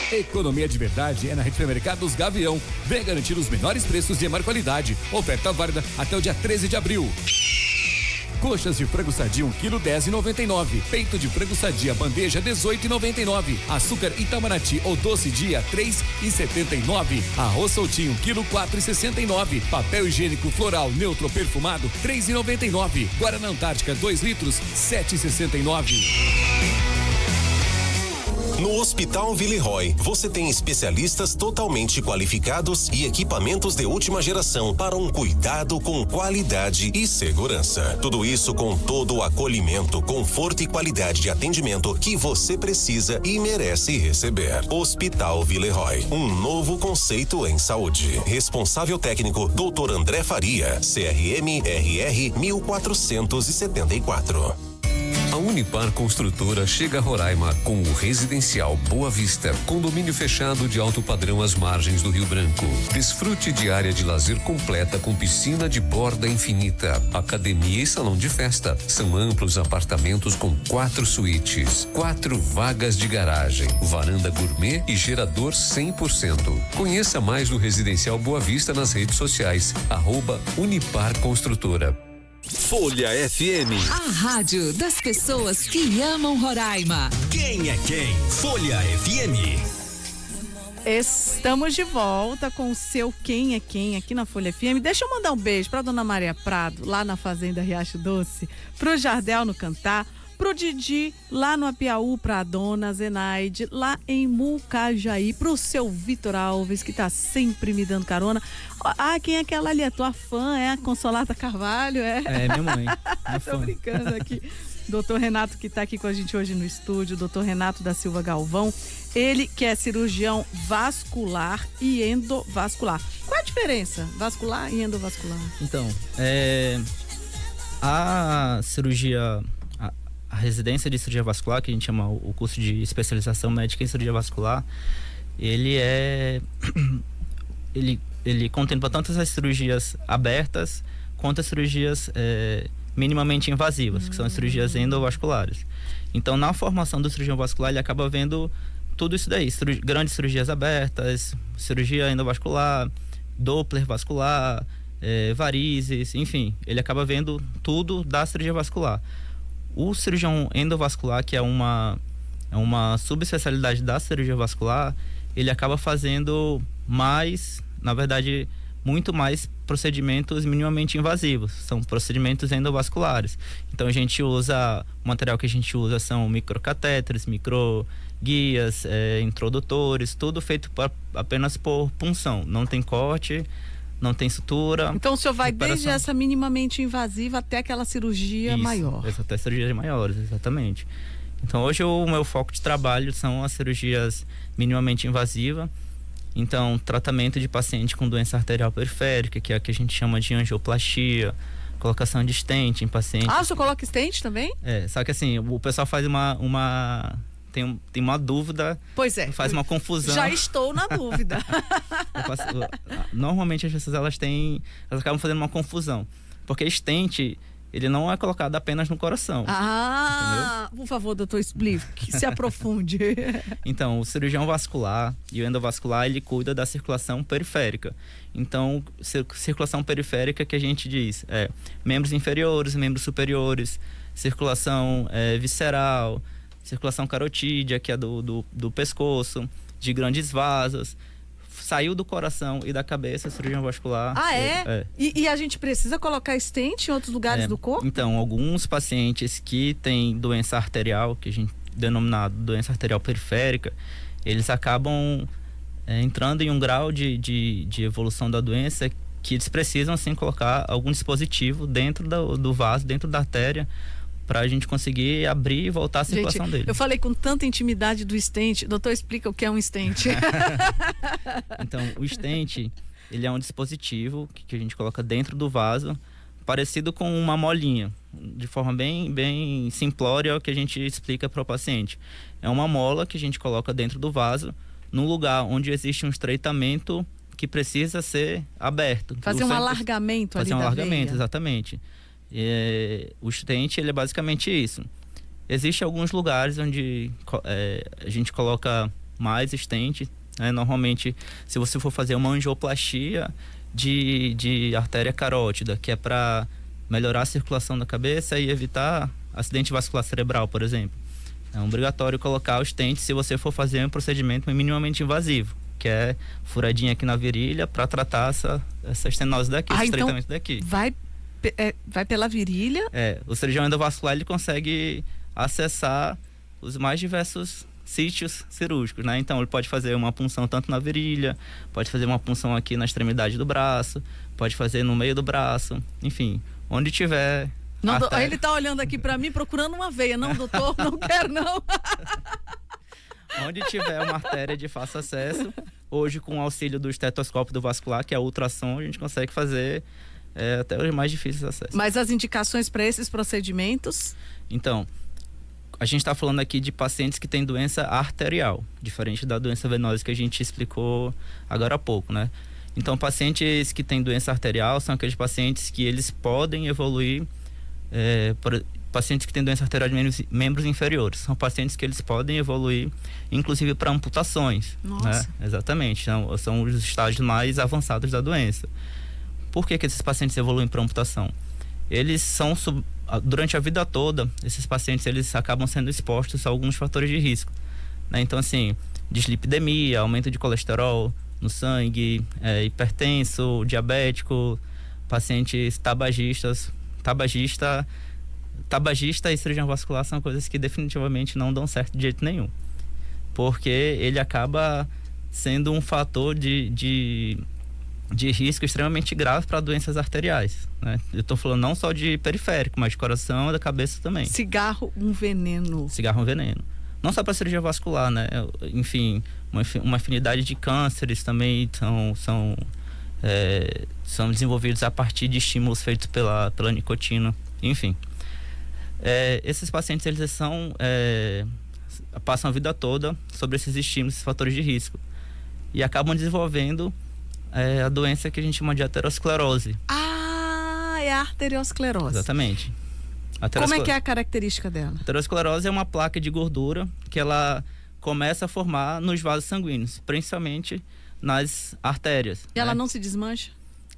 Economia de verdade é na Rede Supermercados Gavião. Vem garantir os menores preços e a maior qualidade. Oferta válida até o dia 13 de abril. Coxas de frango sadia 1 kg 10,99. Peito de frango sadia bandeja 18,99. Açúcar Itamaraty ou doce dia 3,79. Arroz soltinho quilo 4,69. Papel higiênico floral neutro perfumado 3,99. Guaraná Antártica 2 litros 7,69. No Hospital Villeroy, você tem especialistas totalmente qualificados e equipamentos de última geração para um cuidado com qualidade e segurança. Tudo isso com todo o acolhimento, conforto e qualidade de atendimento que você precisa e merece receber. Hospital Villeroy, um novo conceito em saúde. Responsável técnico, Dr. André Faria, CRM-RR 1474. A Unipar Construtora chega a Roraima com o Residencial Boa Vista, condomínio fechado de alto padrão às margens do Rio Branco. Desfrute de área de lazer completa com piscina de borda infinita, academia e salão de festa. São amplos apartamentos com 4 suítes, 4 vagas de garagem, varanda gourmet e gerador 100%. Conheça mais do Residencial Boa Vista nas redes sociais, @Unipar Construtora. Folha FM. A rádio das pessoas que amam Roraima. Quem é quem? Folha FM. Estamos de volta com o seu Quem é Quem aqui na Folha FM. Deixa eu mandar um beijo pra Dona Maria Prado, lá na Fazenda Riacho Doce, pro Jardel no Cantar, pro Didi, lá no Apiaú, pra Dona Zenaide, lá em Mucajaí, pro seu Vitor Alves, que tá sempre me dando carona. Ah, quem é aquela ali? A tua fã? É a Consolata Carvalho? É, minha mãe. Tô brincando aqui. Doutor Renato, que tá aqui com a gente hoje no estúdio, doutor Renato da Silva Galvão, ele que é cirurgião vascular e endovascular. Qual a diferença? Vascular e endovascular? Então, a cirurgia, a residência de cirurgia vascular, que a gente chama o curso de especialização médica em cirurgia vascular, ele contempla tanto as cirurgias abertas quanto as cirurgias minimamente invasivas, que são as cirurgias endovasculares. Então, na formação do cirurgião vascular, ele acaba vendo tudo isso daí, grandes cirurgias abertas, cirurgia endovascular, Doppler vascular, varizes, enfim, ele acaba vendo tudo da cirurgia vascular. O cirurgião endovascular, que é uma subespecialidade da cirurgia vascular, ele acaba fazendo mais, na verdade, muito mais procedimentos minimamente invasivos, são procedimentos endovasculares. Então o material que a gente usa são microcatéteres, microguias, introdutores, tudo feito apenas por punção, não tem corte, não tem sutura. Então o senhor vai desde essa minimamente invasiva até aquela cirurgia maior. Até cirurgias maiores, exatamente. Então hoje o meu foco de trabalho são as cirurgias minimamente invasivas. Então, tratamento de paciente com doença arterial periférica, que é a que a gente chama de angioplastia, colocação de stent em paciente. Ah, o senhor coloca stent também? Só que assim, o pessoal faz tem uma dúvida. Pois é. Faz uma confusão. Já estou na dúvida. Normalmente as pessoas elas acabam fazendo uma confusão, porque stent, ele não é colocado apenas no coração. Ah, entendeu? Por favor, doutor, explique, se aprofunde. Então, o cirurgião vascular e o endovascular, ele cuida da circulação periférica. Então, circulação periférica que a gente diz membros inferiores, membros superiores, circulação visceral, circulação carotídea, que é do pescoço, de grandes vasos. Saiu do coração e da cabeça, cirurgião vascular. Ah, é? E a gente precisa colocar stent em outros lugares do corpo? Então, alguns pacientes que têm doença arterial, que a gente denominado doença arterial periférica, eles acabam entrando em um grau de evolução da doença que eles precisam, sim, colocar algum dispositivo dentro do vaso, dentro da artéria, para a gente conseguir abrir e voltar a circulação dele. Eu falei com tanta intimidade do stent. Doutor, explica o que é um stent. Então, o stent, ele é um dispositivo que a gente coloca dentro do vaso, parecido com uma molinha, de forma bem simplória, que a gente explica para o paciente. É uma mola que a gente coloca dentro do vaso, num lugar onde existe um estreitamento que precisa ser aberto. Fazer um alargamento ali da veia. Fazer um alargamento, exatamente. O stent, ele é basicamente isso. Existem alguns lugares onde a gente coloca mais stent, né? Normalmente, se você for fazer uma angioplastia de artéria carótida, que é para melhorar a circulação da cabeça e evitar acidente vascular cerebral, por exemplo, é obrigatório colocar o stent se você for fazer um procedimento minimamente invasivo, que é furadinha aqui na virilha para tratar essa estenose daqui, esse estreitamento daqui. Vai pela virilha? O cirurgião endovascular, ele consegue acessar os mais diversos sítios cirúrgicos, né? Então ele pode fazer uma punção tanto na virilha, pode fazer uma punção aqui na extremidade do braço, pode fazer no meio do braço, enfim, onde tiver. Não, ele tá olhando aqui para mim procurando uma veia. Não, doutor, não quero não. Onde tiver uma artéria de fácil acesso, hoje com o auxílio do estetoscópio do vascular, que é a ultrassom, a gente consegue fazer até os mais difíceis acessos. Mas as indicações para esses procedimentos? Então, a gente está falando aqui de pacientes que têm doença arterial, diferente da doença venosa que a gente explicou agora há pouco, né? Então, pacientes que têm doença arterial são aqueles pacientes que eles podem evoluir, pacientes que têm doença arterial de membros inferiores, são pacientes que eles podem evoluir, inclusive para amputações. Nossa. Né? Exatamente, são os estágios mais avançados da doença. Por que esses pacientes evoluem para amputação? Eles são, durante a vida toda, esses pacientes eles acabam sendo expostos a alguns fatores de risco. Né? Então, assim, dislipidemia, aumento de colesterol no sangue, hipertenso, diabético, pacientes tabagistas. Tabagista e cirurgião vascular são coisas que definitivamente não dão certo de jeito nenhum. Porque ele acaba sendo um fator de risco extremamente grave para doenças arteriais, né? Eu estou falando não só de periférico, mas de coração e da cabeça também. Cigarro, um veneno. Cigarro, um veneno. Não só para cirurgia vascular, né? Enfim, uma afinidade de cânceres também são desenvolvidos a partir de estímulos feitos pela nicotina. Enfim, esses pacientes eles passam a vida toda sobre esses estímulos, esses fatores de risco, e acabam desenvolvendo a doença que a gente chama de aterosclerose. Ah, é a arteriosclerose. Exatamente. Como é que é a característica dela? A aterosclerose é uma placa de gordura que ela começa a formar nos vasos sanguíneos, principalmente nas artérias. E ela não se desmancha?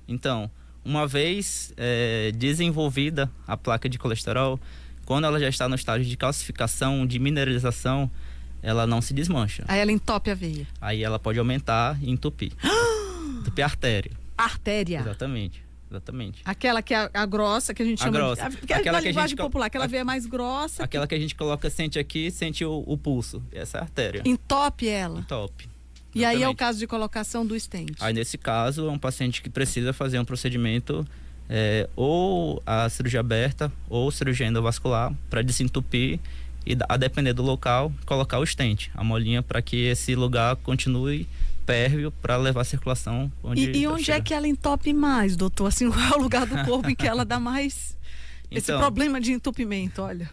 Então, uma vez desenvolvida a placa de colesterol, quando ela já está no estágio de calcificação, de mineralização, ela não se desmancha. Aí ela entope a veia. Aí ela pode aumentar e entupir. Entupir a artéria. Artéria. Exatamente. Aquela que é a grossa, que a gente chama grossa. de... Aquela na linguagem popular, aquela veia mais grossa. Aquela que a gente coloca, sente aqui, sente o pulso. Essa é a artéria. Entope ela. Entope. E aí é o caso de colocação do stent. Aí nesse caso é um paciente que precisa fazer um procedimento ou a cirurgia aberta ou cirurgia endovascular para desentupir e, a depender do local, colocar o stent, a molinha, para que esse lugar continue pérvio para levar a circulação. E onde é que ela entope mais, doutor? Assim, qual é o lugar do corpo em que ela dá mais esse problema de entupimento? Olha.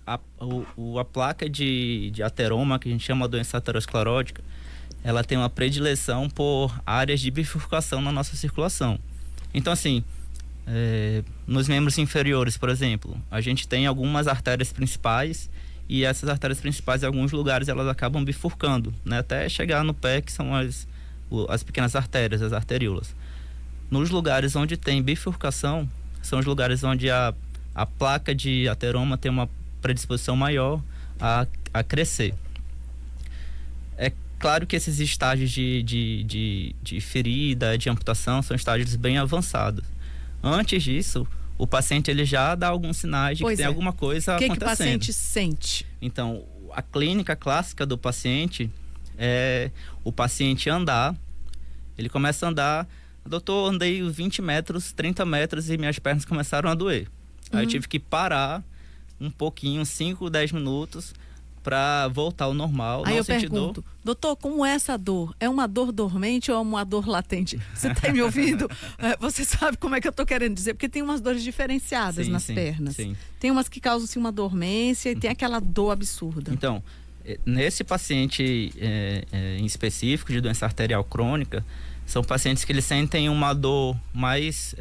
A placa de ateroma, que a gente chama de doença aterosclerótica, ela tem uma predileção por áreas de bifurcação na nossa circulação. Então, assim, nos membros inferiores, por exemplo, a gente tem algumas artérias principais, e essas artérias principais, em alguns lugares, elas acabam bifurcando, né? Até chegar no pé, que são as pequenas artérias, as arteríolas. Nos lugares onde tem bifurcação, são os lugares onde a placa de ateroma tem uma predisposição maior a crescer. É claro que esses estágios de ferida, de amputação, são estágios bem avançados. Antes disso, o paciente ele já dá alguns sinais de que tem alguma coisa acontecendo. O que o paciente sente? Então, a clínica clássica do paciente é o paciente andar, ele começa a andar, doutor, andei 20 metros, 30 metros e minhas pernas começaram a doer. Aí eu tive que parar um pouquinho, 5, 10 minutos, para voltar ao normal. Aí não eu sentir pergunto, dor. doutor, como é essa dor? É uma dor dormente ou é uma dor latente? Você está me ouvindo? Você sabe como é que eu estou querendo dizer? Porque tem umas dores diferenciadas nas pernas. Sim. Tem umas que causam assim, uma dormência e tem aquela dor absurda. Então, nesse paciente em específico de doença arterial crônica, são pacientes que eles sentem uma dor mais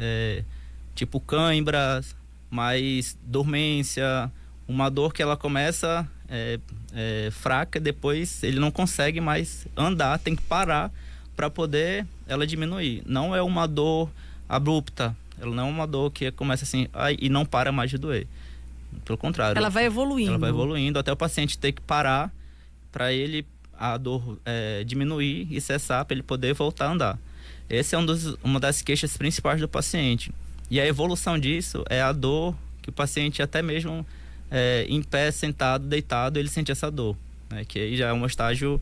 tipo cãibra, mais dormência, uma dor que ela começa fraca, depois ele não consegue mais andar, tem que parar para poder ela diminuir. Não é uma dor abrupta, ela não é uma dor que começa assim e não para mais de doer. Pelo contrário. Ela vai evoluindo. Ela vai evoluindo até o paciente ter que parar para a dor diminuir e cessar para ele poder voltar a andar. Esse é uma das queixas principais do paciente. E a evolução disso é a dor que o paciente até mesmo em pé, sentado, deitado, ele sente essa dor, né? Que aí já é um estágio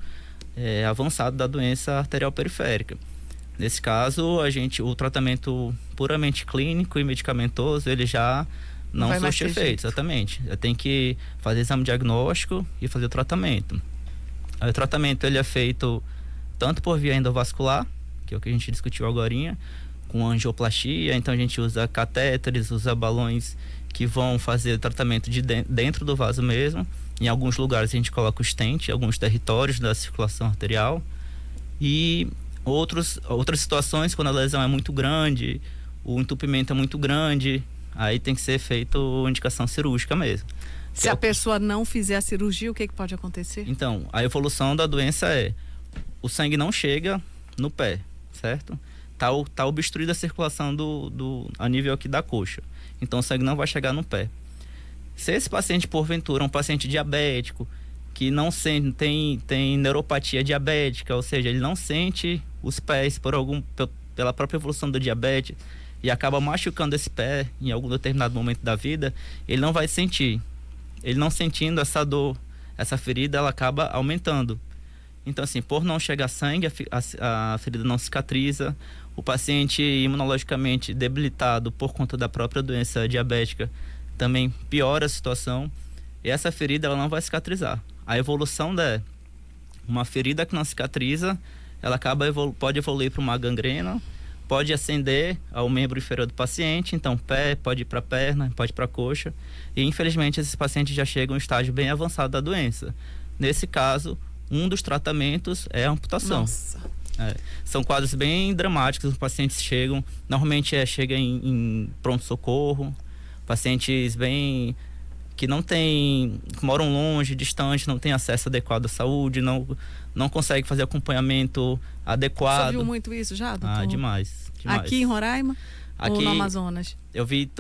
avançado da doença arterial periférica. Nesse caso, o tratamento puramente clínico e medicamentoso, ele já não surte efeito, exatamente. Tem que fazer exame diagnóstico e fazer o tratamento. Aí, o tratamento ele é feito tanto por via endovascular, que é o que a gente discutiu agorinha, com angioplastia. Então a gente usa catéteres, usa balões que vão fazer o tratamento dentro do vaso mesmo. Em alguns lugares a gente coloca o stent, em alguns territórios da circulação arterial. E outras situações, quando a lesão é muito grande, o entupimento é muito grande, aí tem que ser feito indicação cirúrgica mesmo. Se a pessoa não fizer a cirurgia, o que pode acontecer? Então, a evolução da doença o sangue não chega no pé, certo? Tá obstruída a circulação a nível aqui da coxa. Então o sangue não vai chegar no pé. Se esse paciente, porventura, é um paciente diabético, que não sente, tem neuropatia diabética, ou seja, ele não sente os pés pela própria evolução do diabetes e acaba machucando esse pé em algum determinado momento da vida, ele não vai sentir. Ele não sentindo essa dor, essa ferida, ela acaba aumentando. Então, assim, por não chegar sangue, a ferida não cicatriza. O paciente imunologicamente debilitado por conta da própria doença diabética também piora a situação. E essa ferida, ela não vai cicatrizar. A evolução uma ferida que não cicatriza, ela pode evoluir para uma gangrena, pode ascender ao membro inferior do paciente. Então, pé pode ir para a perna, pode ir para a coxa. E, infelizmente, esses pacientes já chegam a um estágio bem avançado da doença. Nesse caso, um dos tratamentos é a amputação. Nossa. São quadros bem dramáticos. Os pacientes normalmente chega em pronto-socorro, pacientes que moram longe, distante, não têm acesso adequado à saúde, não conseguem fazer acompanhamento adequado. Você viu muito isso já, doutor? Demais. Aqui em Roraima ou no Amazonas? Eu vi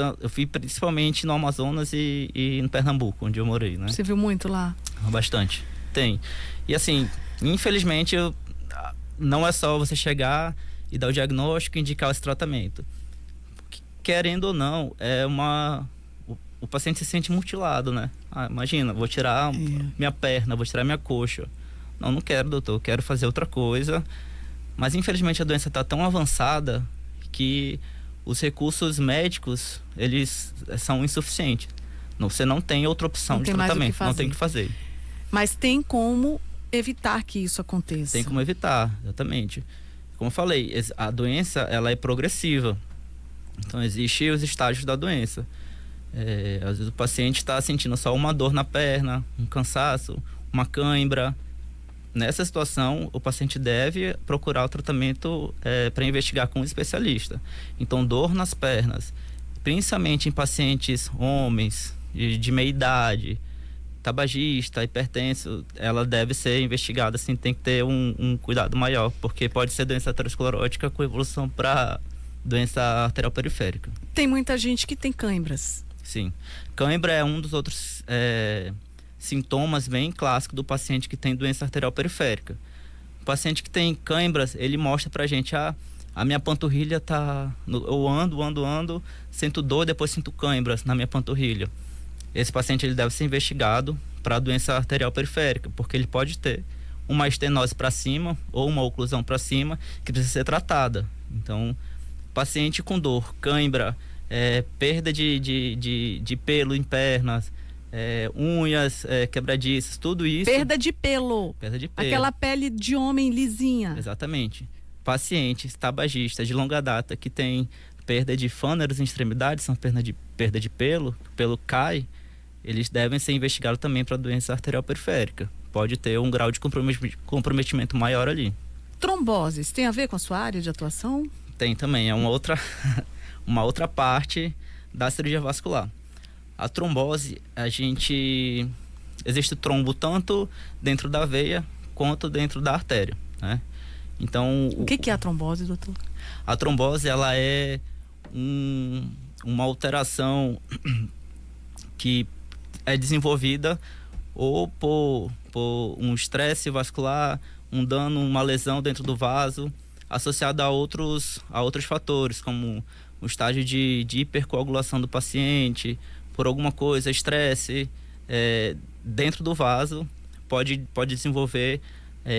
principalmente no Amazonas e no Pernambuco, onde eu morei, né? Você viu muito lá? Bastante. Tem. E assim, infelizmente, não é só você chegar e dar o diagnóstico e indicar esse tratamento. Querendo ou não, o paciente se sente mutilado, né? Imagina, vou tirar minha perna, vou tirar minha coxa. Não quero, doutor, eu quero fazer outra coisa. Mas infelizmente a doença está tão avançada que os recursos médicos, eles são insuficientes. Você não tem outra opção de tratamento, não tem o que fazer. Mas tem como evitar que isso aconteça. Tem como evitar, exatamente. Como eu falei, a doença, ela é progressiva. Então, existem os estágios da doença. Às vezes o paciente está sentindo só uma dor na perna, um cansaço, uma cãibra. Nessa situação, o paciente deve procurar o tratamento para investigar com um especialista. Então, dor nas pernas, principalmente em pacientes homens, de meia idade, tabagista, hipertenso, ela deve ser investigada, assim, tem que ter um cuidado maior, porque pode ser doença aterosclerótica com evolução para doença arterial periférica. Tem muita gente que tem cãibras. Sim. Cãibra é um dos outros sintomas bem clássicos do paciente que tem doença arterial periférica. O paciente que tem cãibras, ele mostra pra gente, a minha panturrilha tá... Eu ando, sinto dor, depois sinto cãibras na minha panturrilha. Esse paciente ele deve ser investigado para doença arterial periférica, porque ele pode ter uma estenose para cima ou uma oclusão para cima que precisa ser tratada. Então, paciente com dor, cãibra, perda de pelo em pernas, unhas quebradiças, tudo isso. Perda de pelo. Aquela pele de homem lisinha. Exatamente. Pacientes tabagistas de longa data que tem perda de fâneros em extremidades, são perda de pelo, o pelo cai, eles devem ser investigados também para doença arterial periférica. Pode ter um grau de comprometimento maior ali. Tromboses, tem a ver com a sua área de atuação? Tem também, é uma outra parte da cirurgia vascular. A trombose, existe trombo tanto dentro da veia quanto dentro da artéria, né? Então, o que é a trombose, doutor? A trombose, ela é uma alteração que é desenvolvida ou por um estresse vascular, um dano, uma lesão dentro do vaso, associada a outros fatores, como o estágio de hipercoagulação do paciente, por alguma coisa, estresse, dentro do vaso pode desenvolver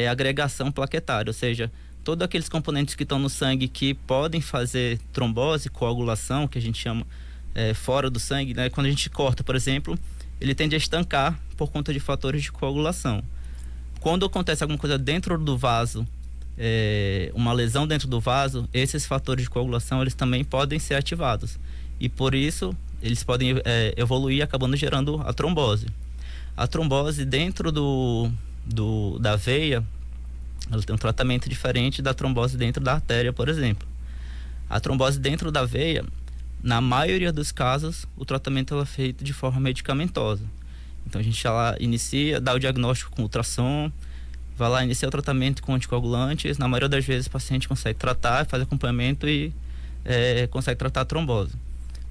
agregação plaquetária, ou seja, todos aqueles componentes que estão no sangue que podem fazer trombose, coagulação, que a gente chama fora do sangue, né? Quando a gente corta, por exemplo, ele tende a estancar por conta de fatores de coagulação. Quando acontece alguma coisa dentro do vaso, uma lesão dentro do vaso, esses fatores de coagulação eles também podem ser ativados. E por isso, eles podem evoluir acabando gerando a trombose. A trombose dentro da veia, ela tem um tratamento diferente da trombose dentro da artéria, por exemplo. A trombose dentro da veia, na maioria dos casos, o tratamento é feito de forma medicamentosa. Então a gente inicia, dá o diagnóstico com ultrassom, vai lá, inicia o tratamento com anticoagulantes. Na maioria das vezes o paciente consegue tratar, faz acompanhamento e consegue tratar a trombose.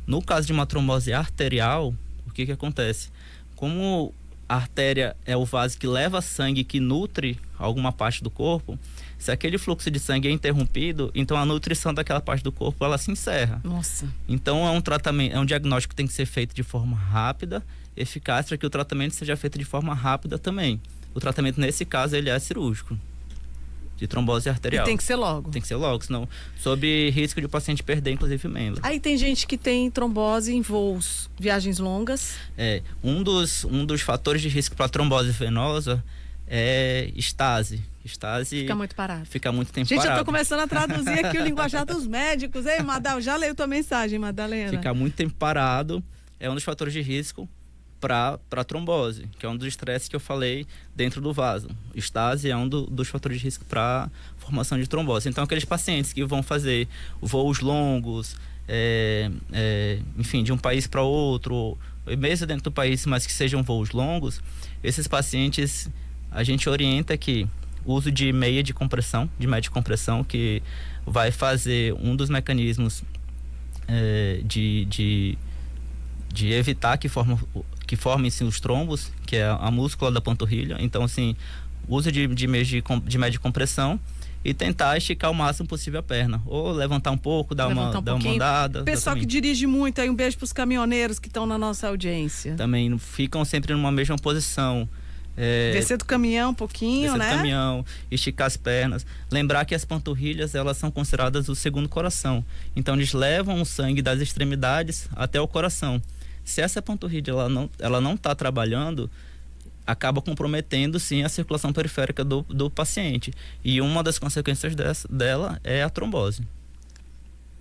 No caso de uma trombose arterial, o que acontece? Como a artéria é o vaso que leva sangue, que nutre alguma parte do corpo, se aquele fluxo de sangue é interrompido, então a nutrição daquela parte do corpo ela se encerra. Nossa. Então é um diagnóstico que tem que ser feito de forma rápida, eficaz, para que o tratamento seja feito de forma rápida também. O tratamento nesse caso ele é cirúrgico, de trombose arterial. E tem que ser logo. Tem que ser logo, senão sob risco de o paciente perder inclusive membro. Aí tem gente que tem trombose em voos, viagens longas. Um dos fatores de risco para trombose venosa é estase. Estase fica muito parado. Fica muito tempo parado. Gente, eu tô começando a traduzir aqui o linguajar dos médicos. Ei, Madal, já leio tua mensagem, Madalena. Ficar muito tempo parado é um dos fatores de risco para trombose, que é um dos estresses que eu falei dentro do vaso. Estase é um dos fatores de risco para formação de trombose. Então, aqueles pacientes que vão fazer voos longos, enfim, de um país para outro, mesmo dentro do país, mas que sejam voos longos, esses pacientes a gente orienta que o uso de meia de compressão, de média de compressão, que vai fazer um dos mecanismos de evitar que formem-se os trombos, que é a múscula da panturrilha. Então, assim, uso de meia de compressão e tentar esticar o máximo possível a perna. Ou levantar um pouco, dar uma andada. Pessoal que dirige muito, aí um beijo para os caminhoneiros que estão na nossa audiência. Também ficam sempre numa mesma posição. Descer do caminhão um pouquinho, né? Descer do caminhão, esticar as pernas. Lembrar que as panturrilhas, elas são consideradas o segundo coração. Então, eles levam o sangue das extremidades até o coração. Se essa panturrilha ela não está trabalhando, acaba comprometendo, sim, a circulação periférica do paciente. E uma das consequências dela é a trombose.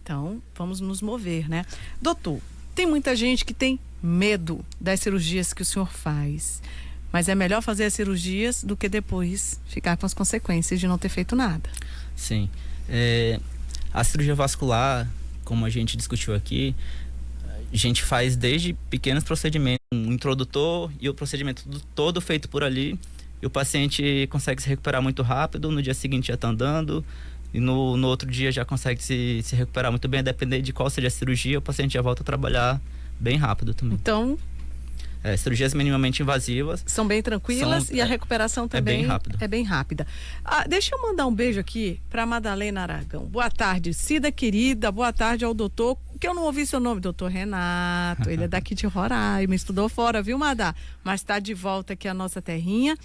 Então, vamos nos mover, né? Doutor, tem muita gente que tem medo das cirurgias que o senhor faz. Mas é melhor fazer as cirurgias do que depois ficar com as consequências de não ter feito nada. Sim. A cirurgia vascular, como a gente discutiu aqui, a gente faz desde pequenos procedimentos, um introdutor e o procedimento todo feito por ali, e o paciente consegue se recuperar muito rápido, no dia seguinte já está andando, e no outro dia já consegue se recuperar muito bem, a depender de qual seja a cirurgia, o paciente já volta a trabalhar bem rápido também. Então, cirurgias minimamente invasivas são bem tranquilas e a recuperação também é bem rápida. Deixa eu mandar um beijo aqui para Madalena Aragão. Boa tarde, Cida querida, boa tarde ao doutor, que eu não ouvi seu nome, doutor Renato, ele é daqui de Roraima, estudou fora, viu, Madá? Mas está de volta aqui à nossa terrinha.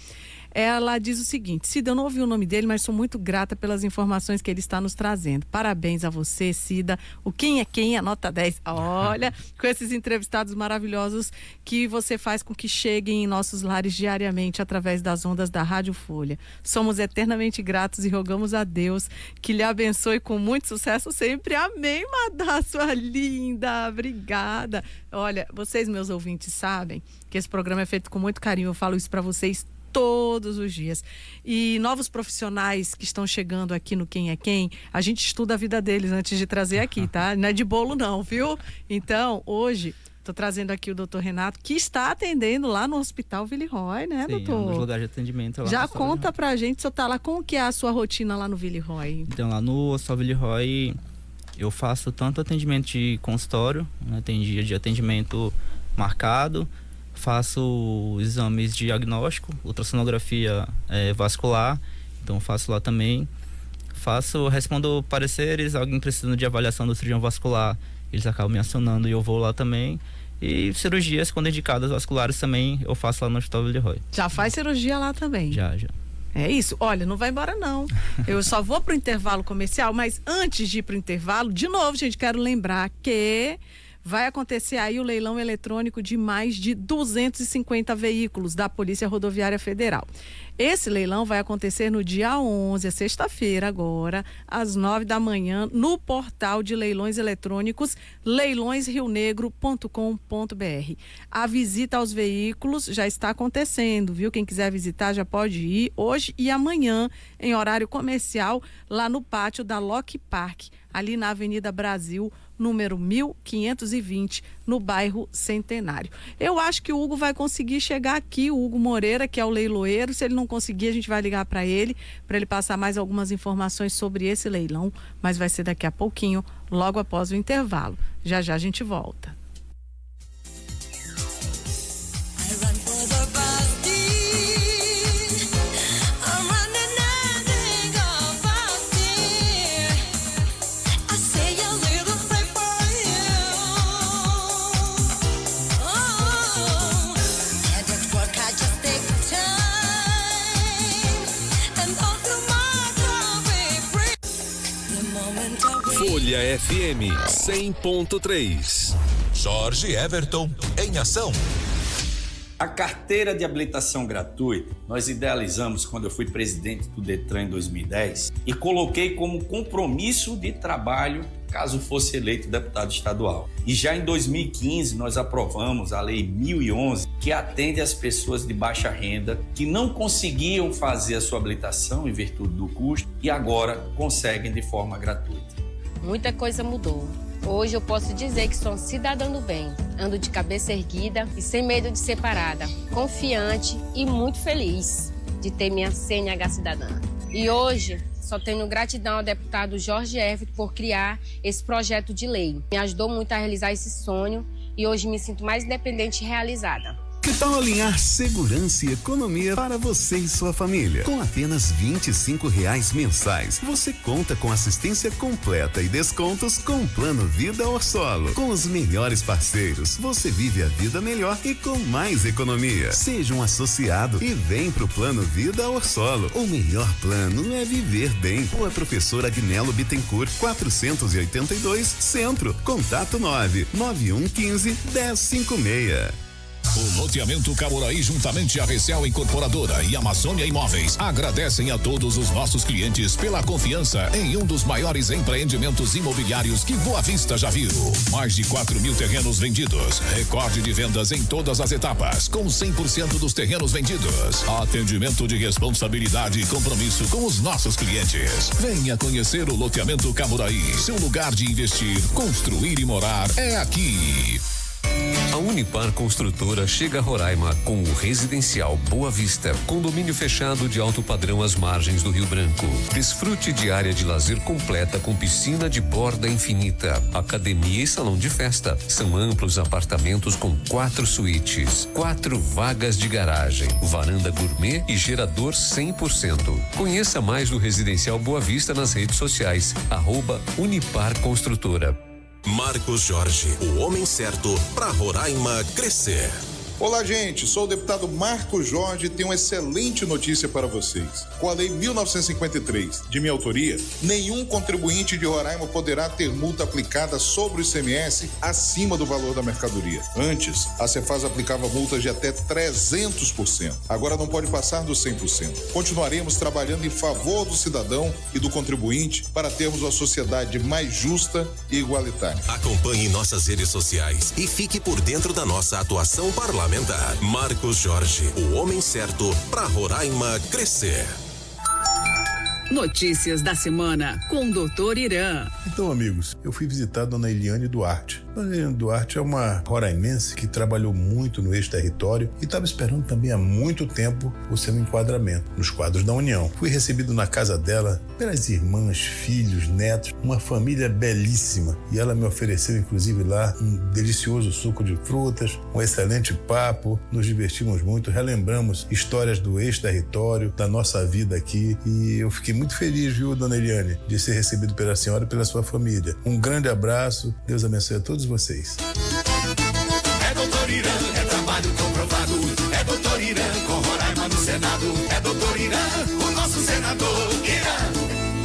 Ela diz o seguinte: Cida, eu não ouvi o nome dele, mas sou muito grata pelas informações que ele está nos trazendo. Parabéns a você, Cida. O Quem é Quem, a nota 10. Olha, com esses entrevistados maravilhosos que você faz com que cheguem em nossos lares diariamente através das ondas da Rádio Folha. Somos eternamente gratos e rogamos a Deus que lhe abençoe com muito sucesso sempre. Amém, Madá, sua linda. Obrigada. Olha, vocês, meus ouvintes, sabem que esse programa é feito com muito carinho. Eu falo isso para vocês todos os dias. E novos profissionais que estão chegando aqui no Quem é Quem, a gente estuda a vida deles antes de trazer aqui, tá? Não é de bolo não, viu? Então, hoje, estou trazendo aqui o doutor Renato, que está atendendo lá no Hospital Villeroy, né, Sim, doutor? Sim, nos lugares de atendimento. Lá já conta pra gente, o senhor tá lá, como que é a sua rotina lá no Villeroy? Então, lá no Hospital Villeroy, eu faço tanto atendimento de consultório, né, tem dia de atendimento marcado, faço exames de diagnóstico, ultrassonografia vascular, então faço lá também. Respondo pareceres, alguém precisando de avaliação do cirurgião vascular, eles acabam me acionando e eu vou lá também. E cirurgias, quando indicadas vasculares, também eu faço lá no Hospital Villeroy. Já faz cirurgia lá também? Já. É isso. Olha, não vai embora não. Eu só vou pro intervalo comercial, mas antes de ir pro intervalo, de novo, gente, quero lembrar que vai acontecer aí o leilão eletrônico de mais de 250 veículos da Polícia Rodoviária Federal. Esse leilão vai acontecer no dia 11, sexta-feira agora, às 9 da manhã, no portal de leilões eletrônicos leilõesrionegro.com.br. A visita aos veículos já está acontecendo, viu? Quem quiser visitar já pode ir hoje e amanhã, em horário comercial, lá no pátio da Lock Park, ali na Avenida Brasil, número 1520, no bairro Centenário. Eu acho que o Hugo vai conseguir chegar aqui, o Hugo Moreira, que é o leiloeiro. Se ele não conseguir, a gente vai ligar para ele passar mais algumas informações sobre esse leilão, mas vai ser daqui a pouquinho, logo após o intervalo. Já a gente volta. Folha FM 100.3. Jorge Everton em ação. A carteira de habilitação gratuita nós idealizamos quando eu fui presidente do Detran em 2010 e coloquei como compromisso de trabalho caso fosse eleito deputado estadual. E já em 2015 nós aprovamos a Lei 1011, que atende às pessoas de baixa renda que não conseguiam fazer a sua habilitação em virtude do custo e agora conseguem de forma gratuita. Muita coisa mudou. Hoje eu posso dizer que sou um cidadão do bem. Ando de cabeça erguida e sem medo de ser parada. Confiante e muito feliz de ter minha CNH cidadã. E hoje só tenho gratidão ao deputado Jorge Everton por criar esse projeto de lei. Me ajudou muito a realizar esse sonho e hoje me sinto mais independente e realizada. Que tal alinhar segurança e economia para você e sua família? Com apenas R$25 mensais, você conta com assistência completa e descontos com Plano Vida Orsolo. Com os melhores parceiros, você vive a vida melhor e com mais economia. Seja um associado e vem pro Plano Vida Orsolo. O melhor plano é viver bem. Rua Professor Agnello Bittencourt, 482, Centro. Contato 99115-1056. O loteamento Caboraí, juntamente a Recel Incorporadora e Amazônia Imóveis, agradecem a todos os nossos clientes pela confiança em um dos maiores empreendimentos imobiliários que Boa Vista já viu. Mais de 4.000 terrenos vendidos, recorde de vendas em todas as etapas, com 100% dos terrenos vendidos. Atendimento de responsabilidade e compromisso com os nossos clientes. Venha conhecer o loteamento Caboraí. Seu lugar de investir, construir e morar é aqui. A Unipar Construtora chega a Roraima com o residencial Boa Vista, condomínio fechado de alto padrão às margens do Rio Branco. Desfrute de área de lazer completa com piscina de borda infinita, academia e salão de festa. São amplos apartamentos com 4 suítes, 4 vagas de garagem, varanda gourmet e gerador 100%. Conheça mais do residencial Boa Vista nas redes sociais, @Unipar Construtora. Marcos Jorge, o homem certo para Roraima crescer. Olá, gente, sou o deputado Marcos Jorge e tenho uma excelente notícia para vocês. Com a Lei 1953, de minha autoria, nenhum contribuinte de Roraima poderá ter multa aplicada sobre o ICMS acima do valor da mercadoria. Antes, a Cefaz aplicava multas de até 300%. Agora não pode passar dos 100%. Continuaremos trabalhando em favor do cidadão e do contribuinte para termos uma sociedade mais justa e igualitária. Acompanhe nossas redes sociais e fique por dentro da nossa atuação parlamentar. Marcos Jorge, o homem certo para Roraima crescer. Notícias da semana com o Dr. Irã. Então, amigos, eu fui visitar a dona Eliane Duarte. Dona Eliane Duarte é uma roraimense que trabalhou muito no ex-território e estava esperando também há muito tempo o seu enquadramento nos quadros da União. Fui recebido na casa dela pelas irmãs, filhos, netos, uma família belíssima. E ela me ofereceu, inclusive, lá um delicioso suco de frutas, um excelente papo. Nos divertimos muito, relembramos histórias do ex-território, da nossa vida aqui. E eu fiquei muito feliz, viu, dona Eliane, de ser recebido pela senhora e pela sua família. Um grande abraço, Deus abençoe a todos vocês. É Irã, é trabalho comprovado. É doutor Irã, com Roraima no Senado. É doutor Irã, o nosso senador Irã.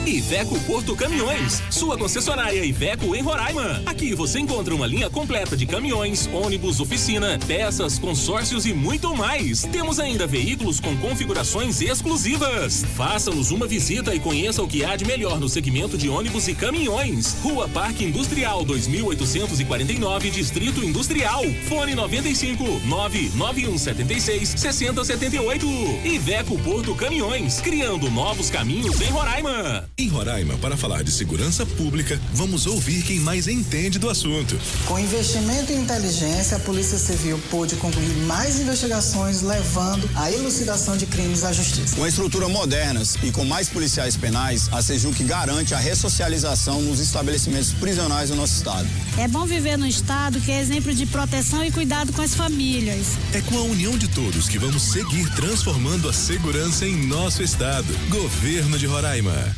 Iveco Porto Caminhões, sua concessionária Iveco em Roraima. Aqui você encontra uma linha completa de caminhões, ônibus, oficina, peças, consórcios e muito mais. Temos ainda veículos com configurações exclusivas. Faça-nos uma visita e conheça o que há de melhor no segmento de ônibus e caminhões. Rua Parque Industrial 2849, Distrito Industrial. Fone 95 99176 6078. Iveco Porto Caminhões, criando novos caminhos em Roraima. Em Roraima, para falar de segurança pública, vamos ouvir quem mais entende do assunto. Com investimento em inteligência, a Polícia Civil pôde concluir mais investigações, levando a elucidação de crimes à justiça. Com estrutura modernas e com mais policiais penais, a Sejuc garante a ressocialização nos estabelecimentos prisionais do nosso estado. É bom viver no estado que é exemplo de proteção e cuidado com as famílias. É com a união de todos que vamos seguir transformando a segurança em nosso estado. Governo de Roraima.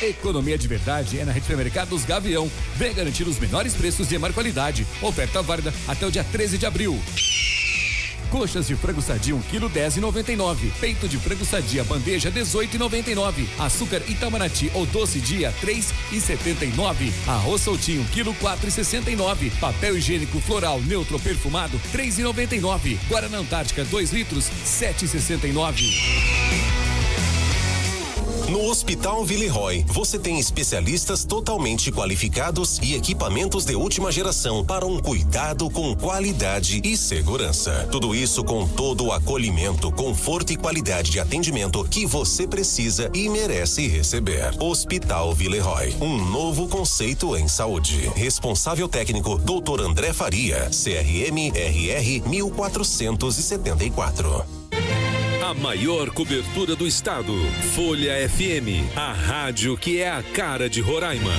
Economia de verdade é na Rede Supermercados Gavião. Vem garantir os menores preços de maior qualidade. Oferta válida até o dia 13 de abril. Coxas de frango sadia 1 kg 10,99. Peito de frango sadia bandeja 18,99. Açúcar Itamaraty ou doce dia 3,79. Arroz soltinho 1 kg 4,69. Papel higiênico floral neutro perfumado 3,99. Guaraná Antártica 2 litros 7,69. No Hospital Villeroy, você tem especialistas totalmente qualificados e equipamentos de última geração para um cuidado com qualidade e segurança. Tudo isso com todo o acolhimento, conforto e qualidade de atendimento que você precisa e merece receber. Hospital Villeroy, um novo conceito em saúde. Responsável técnico, Dr. André Faria, CRM RR 1474. A maior cobertura do estado. Folha FM, a rádio que é a cara de Roraima.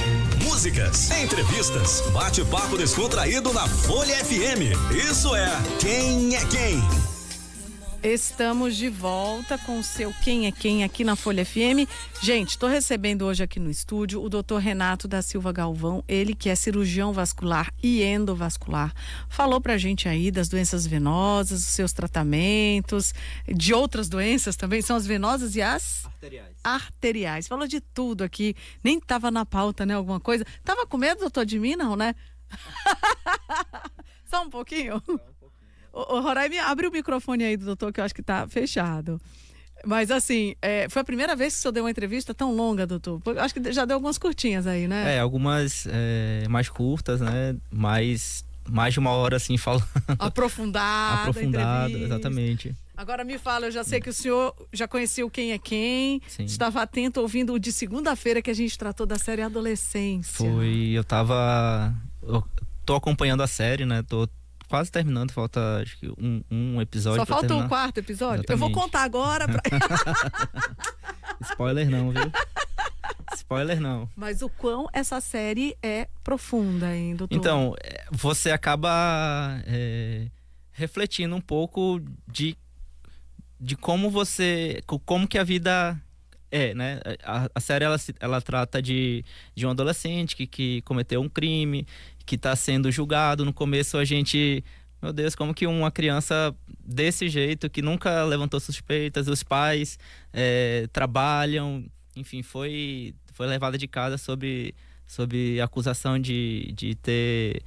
Músicas, entrevistas, bate-papo descontraído na Folha FM. Isso é Quem é Quem? Estamos de volta com o seu Quem é Quem aqui na Folha FM. Gente, estou recebendo hoje aqui no estúdio o Dr. Renato da Silva Galvão, ele que é cirurgião vascular e endovascular. Falou pra gente aí das doenças venosas, dos seus tratamentos, de outras doenças também, são as venosas e as arteriais. Falou de tudo aqui, nem tava na pauta, né, alguma coisa. Tava com medo, doutor, de mim, não, né? Só um pouquinho? Ô, Roraima, abre o microfone aí do doutor, que eu acho que tá fechado. Mas assim, foi a primeira vez que o senhor deu uma entrevista tão longa, doutor? Acho que já deu algumas curtinhas aí, né? Algumas mais curtas, né? Mais de uma hora, assim, falando. Aprofundado, exatamente. Agora me fala, eu já sei que o senhor já conhecia o Quem é Quem. Sim. Estava atento ouvindo o de segunda-feira que a gente tratou da série Adolescência. Eu tô acompanhando a série, né? Tô quase terminando, falta acho que um episódio. Só falta terminar. o quarto episódio? Exatamente. Eu vou contar agora. Spoiler não, viu? Spoiler não. Mas o quão essa série é profunda, hein, doutor? Então, você acaba refletindo um pouco de como que a vida é, né? A série ela trata de um adolescente que cometeu um crime, que está sendo julgado. No começo a gente, meu Deus, como que uma criança desse jeito, que nunca levantou suspeitas, os pais trabalham, enfim, foi levada de casa sob acusação de ter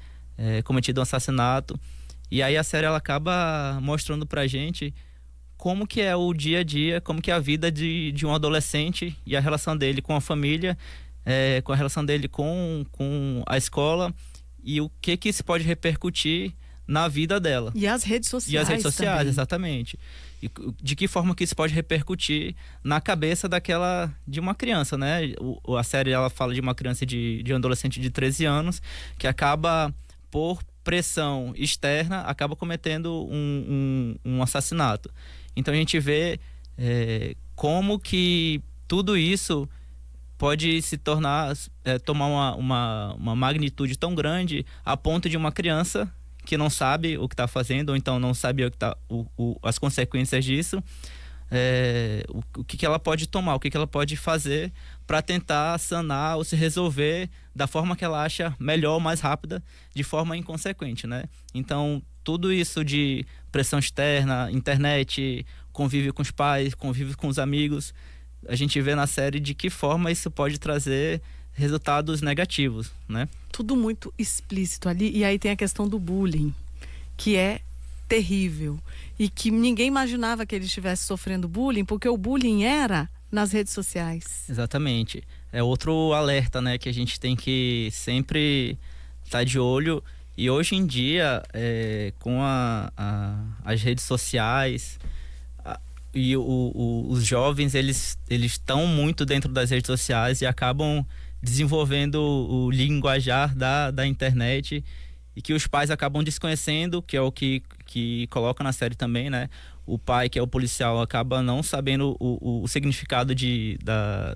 cometido um assassinato. E aí a série ela acaba mostrando pra gente como que é o dia a dia, como que é a vida de um adolescente e a relação dele com a família, com a relação dele com a escola, e o que isso pode repercutir na vida dela. E as redes sociais também. Exatamente. E de que forma que isso pode repercutir na cabeça de uma criança, né? A série ela fala de uma criança de um adolescente de 13 anos que acaba, por pressão externa, acaba cometendo um assassinato. Então a gente vê como que tudo isso pode se tomar uma magnitude tão grande a ponto de uma criança que não sabe o que está fazendo, ou então não sabe as consequências disso, o que ela pode tomar, o que ela pode fazer para tentar sanar ou se resolver da forma que ela acha melhor, mais rápida, de forma inconsequente, né? Então, tudo isso de pressão externa, internet, convívio com os pais, convívio com os amigos, a gente vê na série de que forma isso pode trazer resultados negativos, né? Tudo muito explícito ali. E aí tem a questão do bullying, que é terrível. E que ninguém imaginava que ele estivesse sofrendo bullying, porque o bullying era nas redes sociais. Exatamente. É outro alerta, né, que a gente tem que sempre estar de olho. E hoje em dia, com as redes sociais, e os jovens, eles estão muito dentro das redes sociais e acabam desenvolvendo o linguajar da internet, e que os pais acabam desconhecendo, que é o que coloca na série também, né? O pai, que é o policial, acaba não sabendo o significado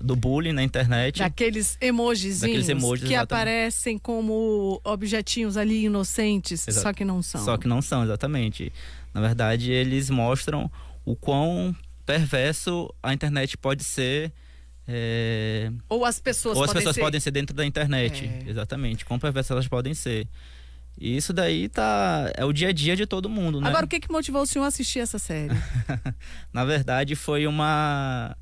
do bullying na internet. Daqueles emojizinhos que exatamente. Aparecem como objetinhos ali inocentes, só que não são. Só que não são, exatamente. Na verdade, eles mostram o quão perverso a internet pode ser. Ou as pessoas podem ser dentro da internet. Exatamente, quão perversas elas podem ser. E isso daí é o dia a dia de todo mundo, né? Agora, o que motivou o senhor a assistir essa série? Na verdade, foi uma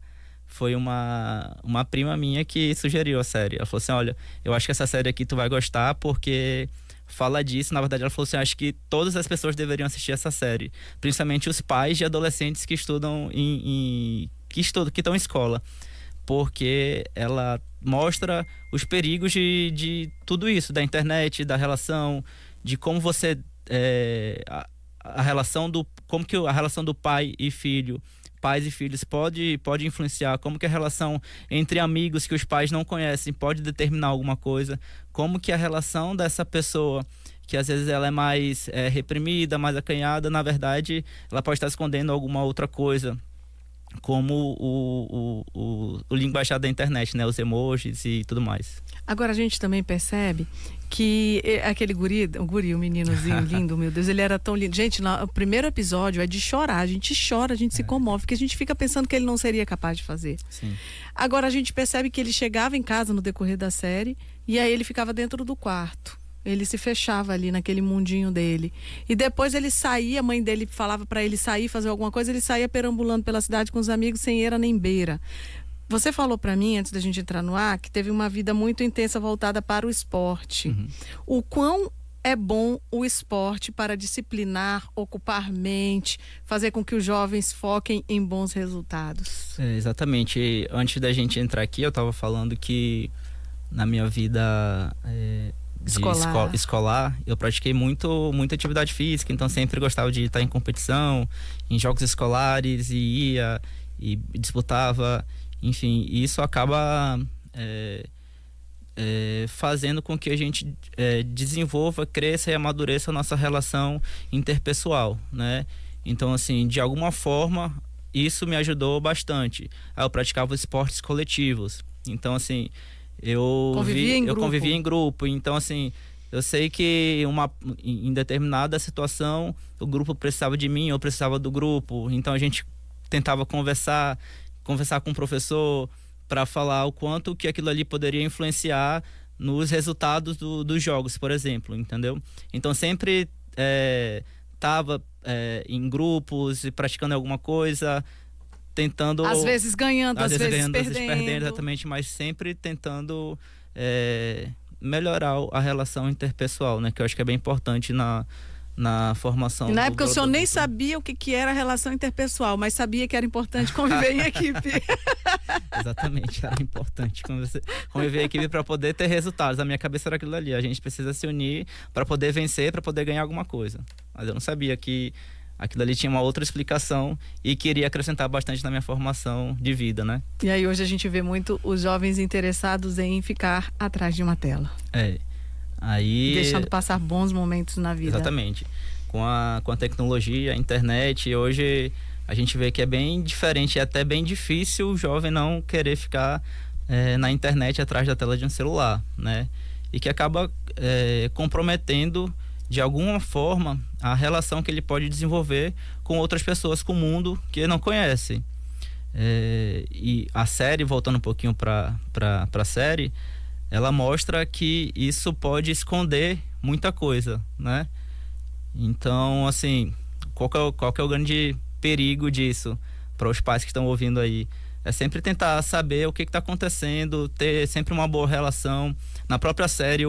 prima minha que sugeriu a série. Ela falou assim, olha, eu acho que essa série aqui tu vai gostar porque fala disso. Na verdade, ela falou assim, acho que todas as pessoas deveriam assistir essa série. Principalmente os pais de adolescentes que estudam que estão em escola. Porque ela mostra os perigos de tudo isso, da internet, da relação, de como você a relação do pai e filho, pais e filhos pode influenciar, como que a relação entre amigos que os pais não conhecem pode determinar alguma coisa, como que a relação dessa pessoa, que às vezes ela é mais reprimida, mais acanhada, na verdade ela pode estar escondendo alguma outra coisa, como o linguajar da internet, né? Os emojis e tudo mais. Agora a gente também percebe que aquele o meninozinho lindo, meu Deus, ele era tão lindo. Gente, o primeiro episódio é de chorar, a gente chora, a gente se comove, porque a gente fica pensando que ele não seria capaz de fazer. Sim. Agora a gente percebe que ele chegava em casa no decorrer da série e aí ele ficava dentro do quarto. Ele se fechava ali naquele mundinho dele. E depois ele saía, a mãe dele falava para ele sair, fazer alguma coisa, ele saía perambulando pela cidade com os amigos sem eira nem beira. Você falou para mim, antes da gente entrar no ar, que teve uma vida muito intensa voltada para o esporte. Uhum. O quão é bom o esporte para disciplinar, ocupar mente, fazer com que os jovens foquem em bons resultados? Exatamente. Antes da gente entrar aqui, eu estava falando que na minha vida escolar, eu pratiquei muita atividade física, então sempre gostava de estar em competição, em jogos escolares, e ia e disputava, enfim, e isso acaba fazendo com que a gente desenvolva, cresça e amadureça a nossa relação interpessoal, né? Então, assim, de alguma forma, isso me ajudou bastante. Eu praticava esportes coletivos, então, assim, eu convivia em grupo. Então, assim, eu sei que em determinada situação o grupo precisava de mim, eu precisava do grupo. Então a gente tentava conversar com o professor para falar o quanto que aquilo ali poderia influenciar nos resultados dos jogos, por exemplo, entendeu? Então sempre estava em grupos e praticando alguma coisa, tentando... Às vezes ganhando, às vezes perdendo. Às vezes perdendo, exatamente, mas sempre tentando melhorar a relação interpessoal, né? Que eu acho que é bem importante na formação. E na época o senhor nem sabia o que era a relação interpessoal, mas sabia que era importante conviver em equipe. Exatamente, era importante conviver em equipe para poder ter resultados. A minha cabeça era aquilo ali, a gente precisa se unir para poder vencer, para poder ganhar alguma coisa. Mas eu não sabia que aquilo ali tinha uma outra explicação e queria acrescentar bastante na minha formação de vida, né? E aí hoje a gente vê muito os jovens interessados em ficar atrás de uma tela. Aí... deixando passar bons momentos na vida. Exatamente. Com a tecnologia, a internet, hoje a gente vê que é bem diferente, é até bem difícil o jovem não querer ficar na internet atrás da tela de um celular, né? E que acaba comprometendo de alguma forma a relação que ele pode desenvolver com outras pessoas, com o mundo que ele não conhece. E a série, voltando um pouquinho para a série, ela mostra que isso pode esconder muita coisa, né? Então, assim, qual que é o grande perigo disso para os pais que estão ouvindo aí? É sempre tentar saber o que está acontecendo, ter sempre uma boa relação. Na própria série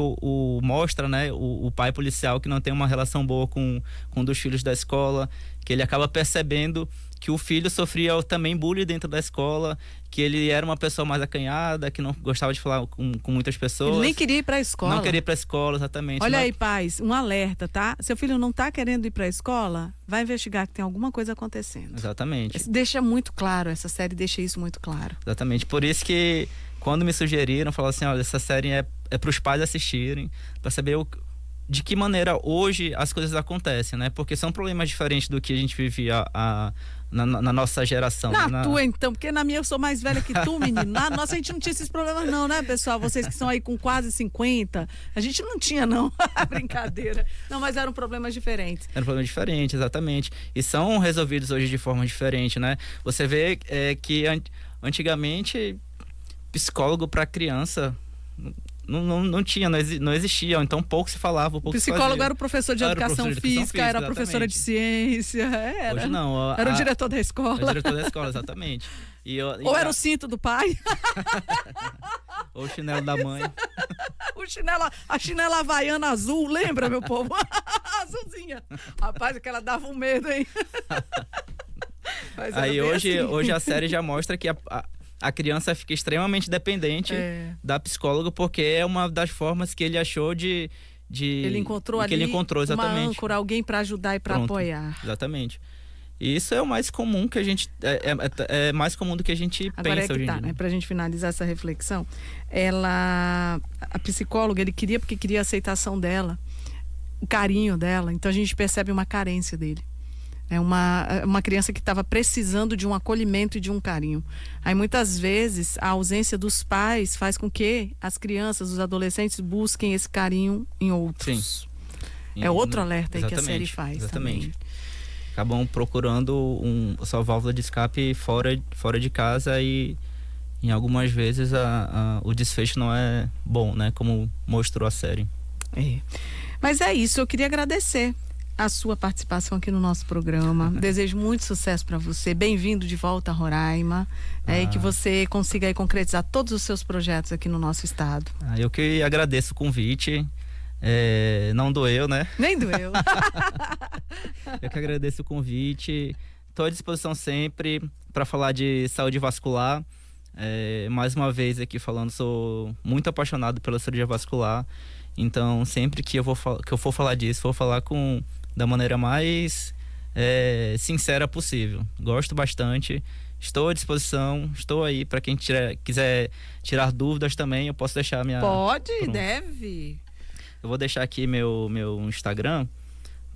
mostra, né, o pai policial que não tem uma relação boa com um dos filhos da escola, que ele acaba percebendo que o filho sofria também bullying dentro da escola, que ele era uma pessoa mais acanhada, que não gostava de falar com muitas pessoas. Ele nem queria ir para a escola. Não queria ir para a escola, exatamente. Olha aí, pais, um alerta, tá? Seu filho não tá querendo ir para a escola, vai investigar que tem alguma coisa acontecendo. Exatamente. Deixa muito claro, essa série deixa isso muito claro. Exatamente, por isso que quando me sugeriram, falaram assim, olha, essa série é para os pais assistirem, para saber de que maneira hoje as coisas acontecem, né? Porque são problemas diferentes do que a gente vivia na nossa geração. Tua, então, porque na minha eu sou mais velha que tu, menino. Na nossa a gente não tinha esses problemas não, né, pessoal? Vocês que são aí com quase 50, a gente não tinha não, brincadeira. Não, mas eram problemas diferentes. Eram problemas diferentes, exatamente. E são resolvidos hoje de forma diferente, né? Você vê que antigamente psicólogo para criança não tinha, não existia, então pouco se falava, pouco se fazia. Psicólogo era o professor de educação física, era a professora de ciência, era. Hoje não. Era o diretor da escola. Era o diretor da escola, exatamente. Ou era o cinto do pai. Ou o chinelo da mãe. A chinela havaiana azul, lembra, meu povo? Azulzinha. Rapaz, aquela dava um medo, hein? Aí hoje a série já mostra que a criança fica extremamente dependente da psicóloga, porque é uma das formas que ele achou de ele encontrou ali exatamente. Uma âncora, alguém para ajudar e para apoiar. Exatamente. E isso é o mais comum que a gente é mais comum do que a gente pensa hoje em dia. Né? Pra gente finalizar essa reflexão, a psicóloga, ele porque queria a aceitação dela, o carinho dela, então a gente percebe uma carência dele. É uma criança que estava precisando de um acolhimento e de um carinho. Aí muitas vezes a ausência dos pais faz com que as crianças, os adolescentes busquem esse carinho em outros. Sim. É outro alerta aí que a série faz. Exatamente. Também. Acabam procurando sua válvula de escape fora de casa e em algumas vezes o desfecho não é bom, né? Como mostrou a série. Mas é isso, eu queria agradecer a sua participação aqui no nosso programa. Desejo muito sucesso para você. Bem-vindo de volta a Roraima. E que você consiga aí concretizar todos os seus projetos aqui no nosso estado. Eu que agradeço o convite. Não doeu, né? Nem doeu. Eu que agradeço o convite. Estou à disposição sempre para falar de saúde vascular. Mais uma vez aqui falando, sou muito apaixonado pela cirurgia vascular. Então, sempre que eu for falar disso, vou falar da maneira mais sincera possível. Gosto bastante, estou à disposição, estou aí para quem quiser tirar dúvidas também. Eu posso deixar minha... Deve. Eu vou deixar aqui meu Instagram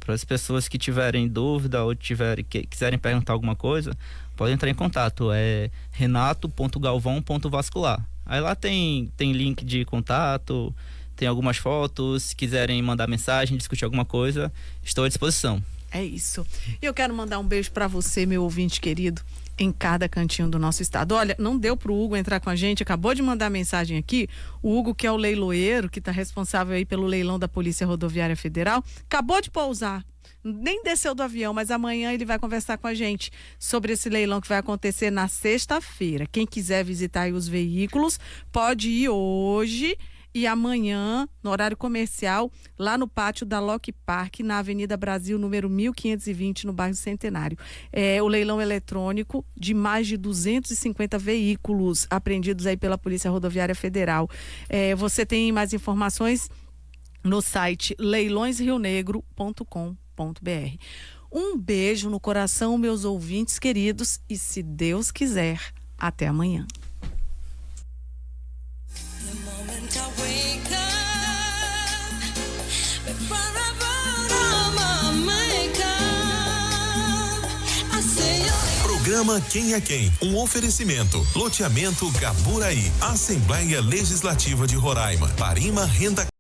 para as pessoas que tiverem dúvida ou quiserem perguntar alguma coisa, podem entrar em contato. É renato.galvão.vascular. Aí lá tem link de contato, tem algumas fotos. Se quiserem mandar mensagem, discutir alguma coisa, estou à disposição. É isso. E eu quero mandar um beijo para você, meu ouvinte querido, em cada cantinho do nosso estado. Olha, não deu pro Hugo entrar com a gente, acabou de mandar mensagem aqui. O Hugo, que é o leiloeiro, que está responsável aí pelo leilão da Polícia Rodoviária Federal, acabou de pousar. Nem desceu do avião, mas amanhã ele vai conversar com a gente sobre esse leilão que vai acontecer na sexta-feira. Quem quiser visitar aí os veículos, pode ir hoje e amanhã, no horário comercial, lá no pátio da Lock Park, na Avenida Brasil, número 1520, no bairro Centenário. O leilão eletrônico de mais de 250 veículos apreendidos aí pela Polícia Rodoviária Federal. Você tem mais informações no site leilõesrionegro.com.br. Um beijo no coração, meus ouvintes queridos, e se Deus quiser, até amanhã. Programa Quem é Quem? Um oferecimento. Loteamento Gaburaí. Assembleia Legislativa de Roraima. Parima Renda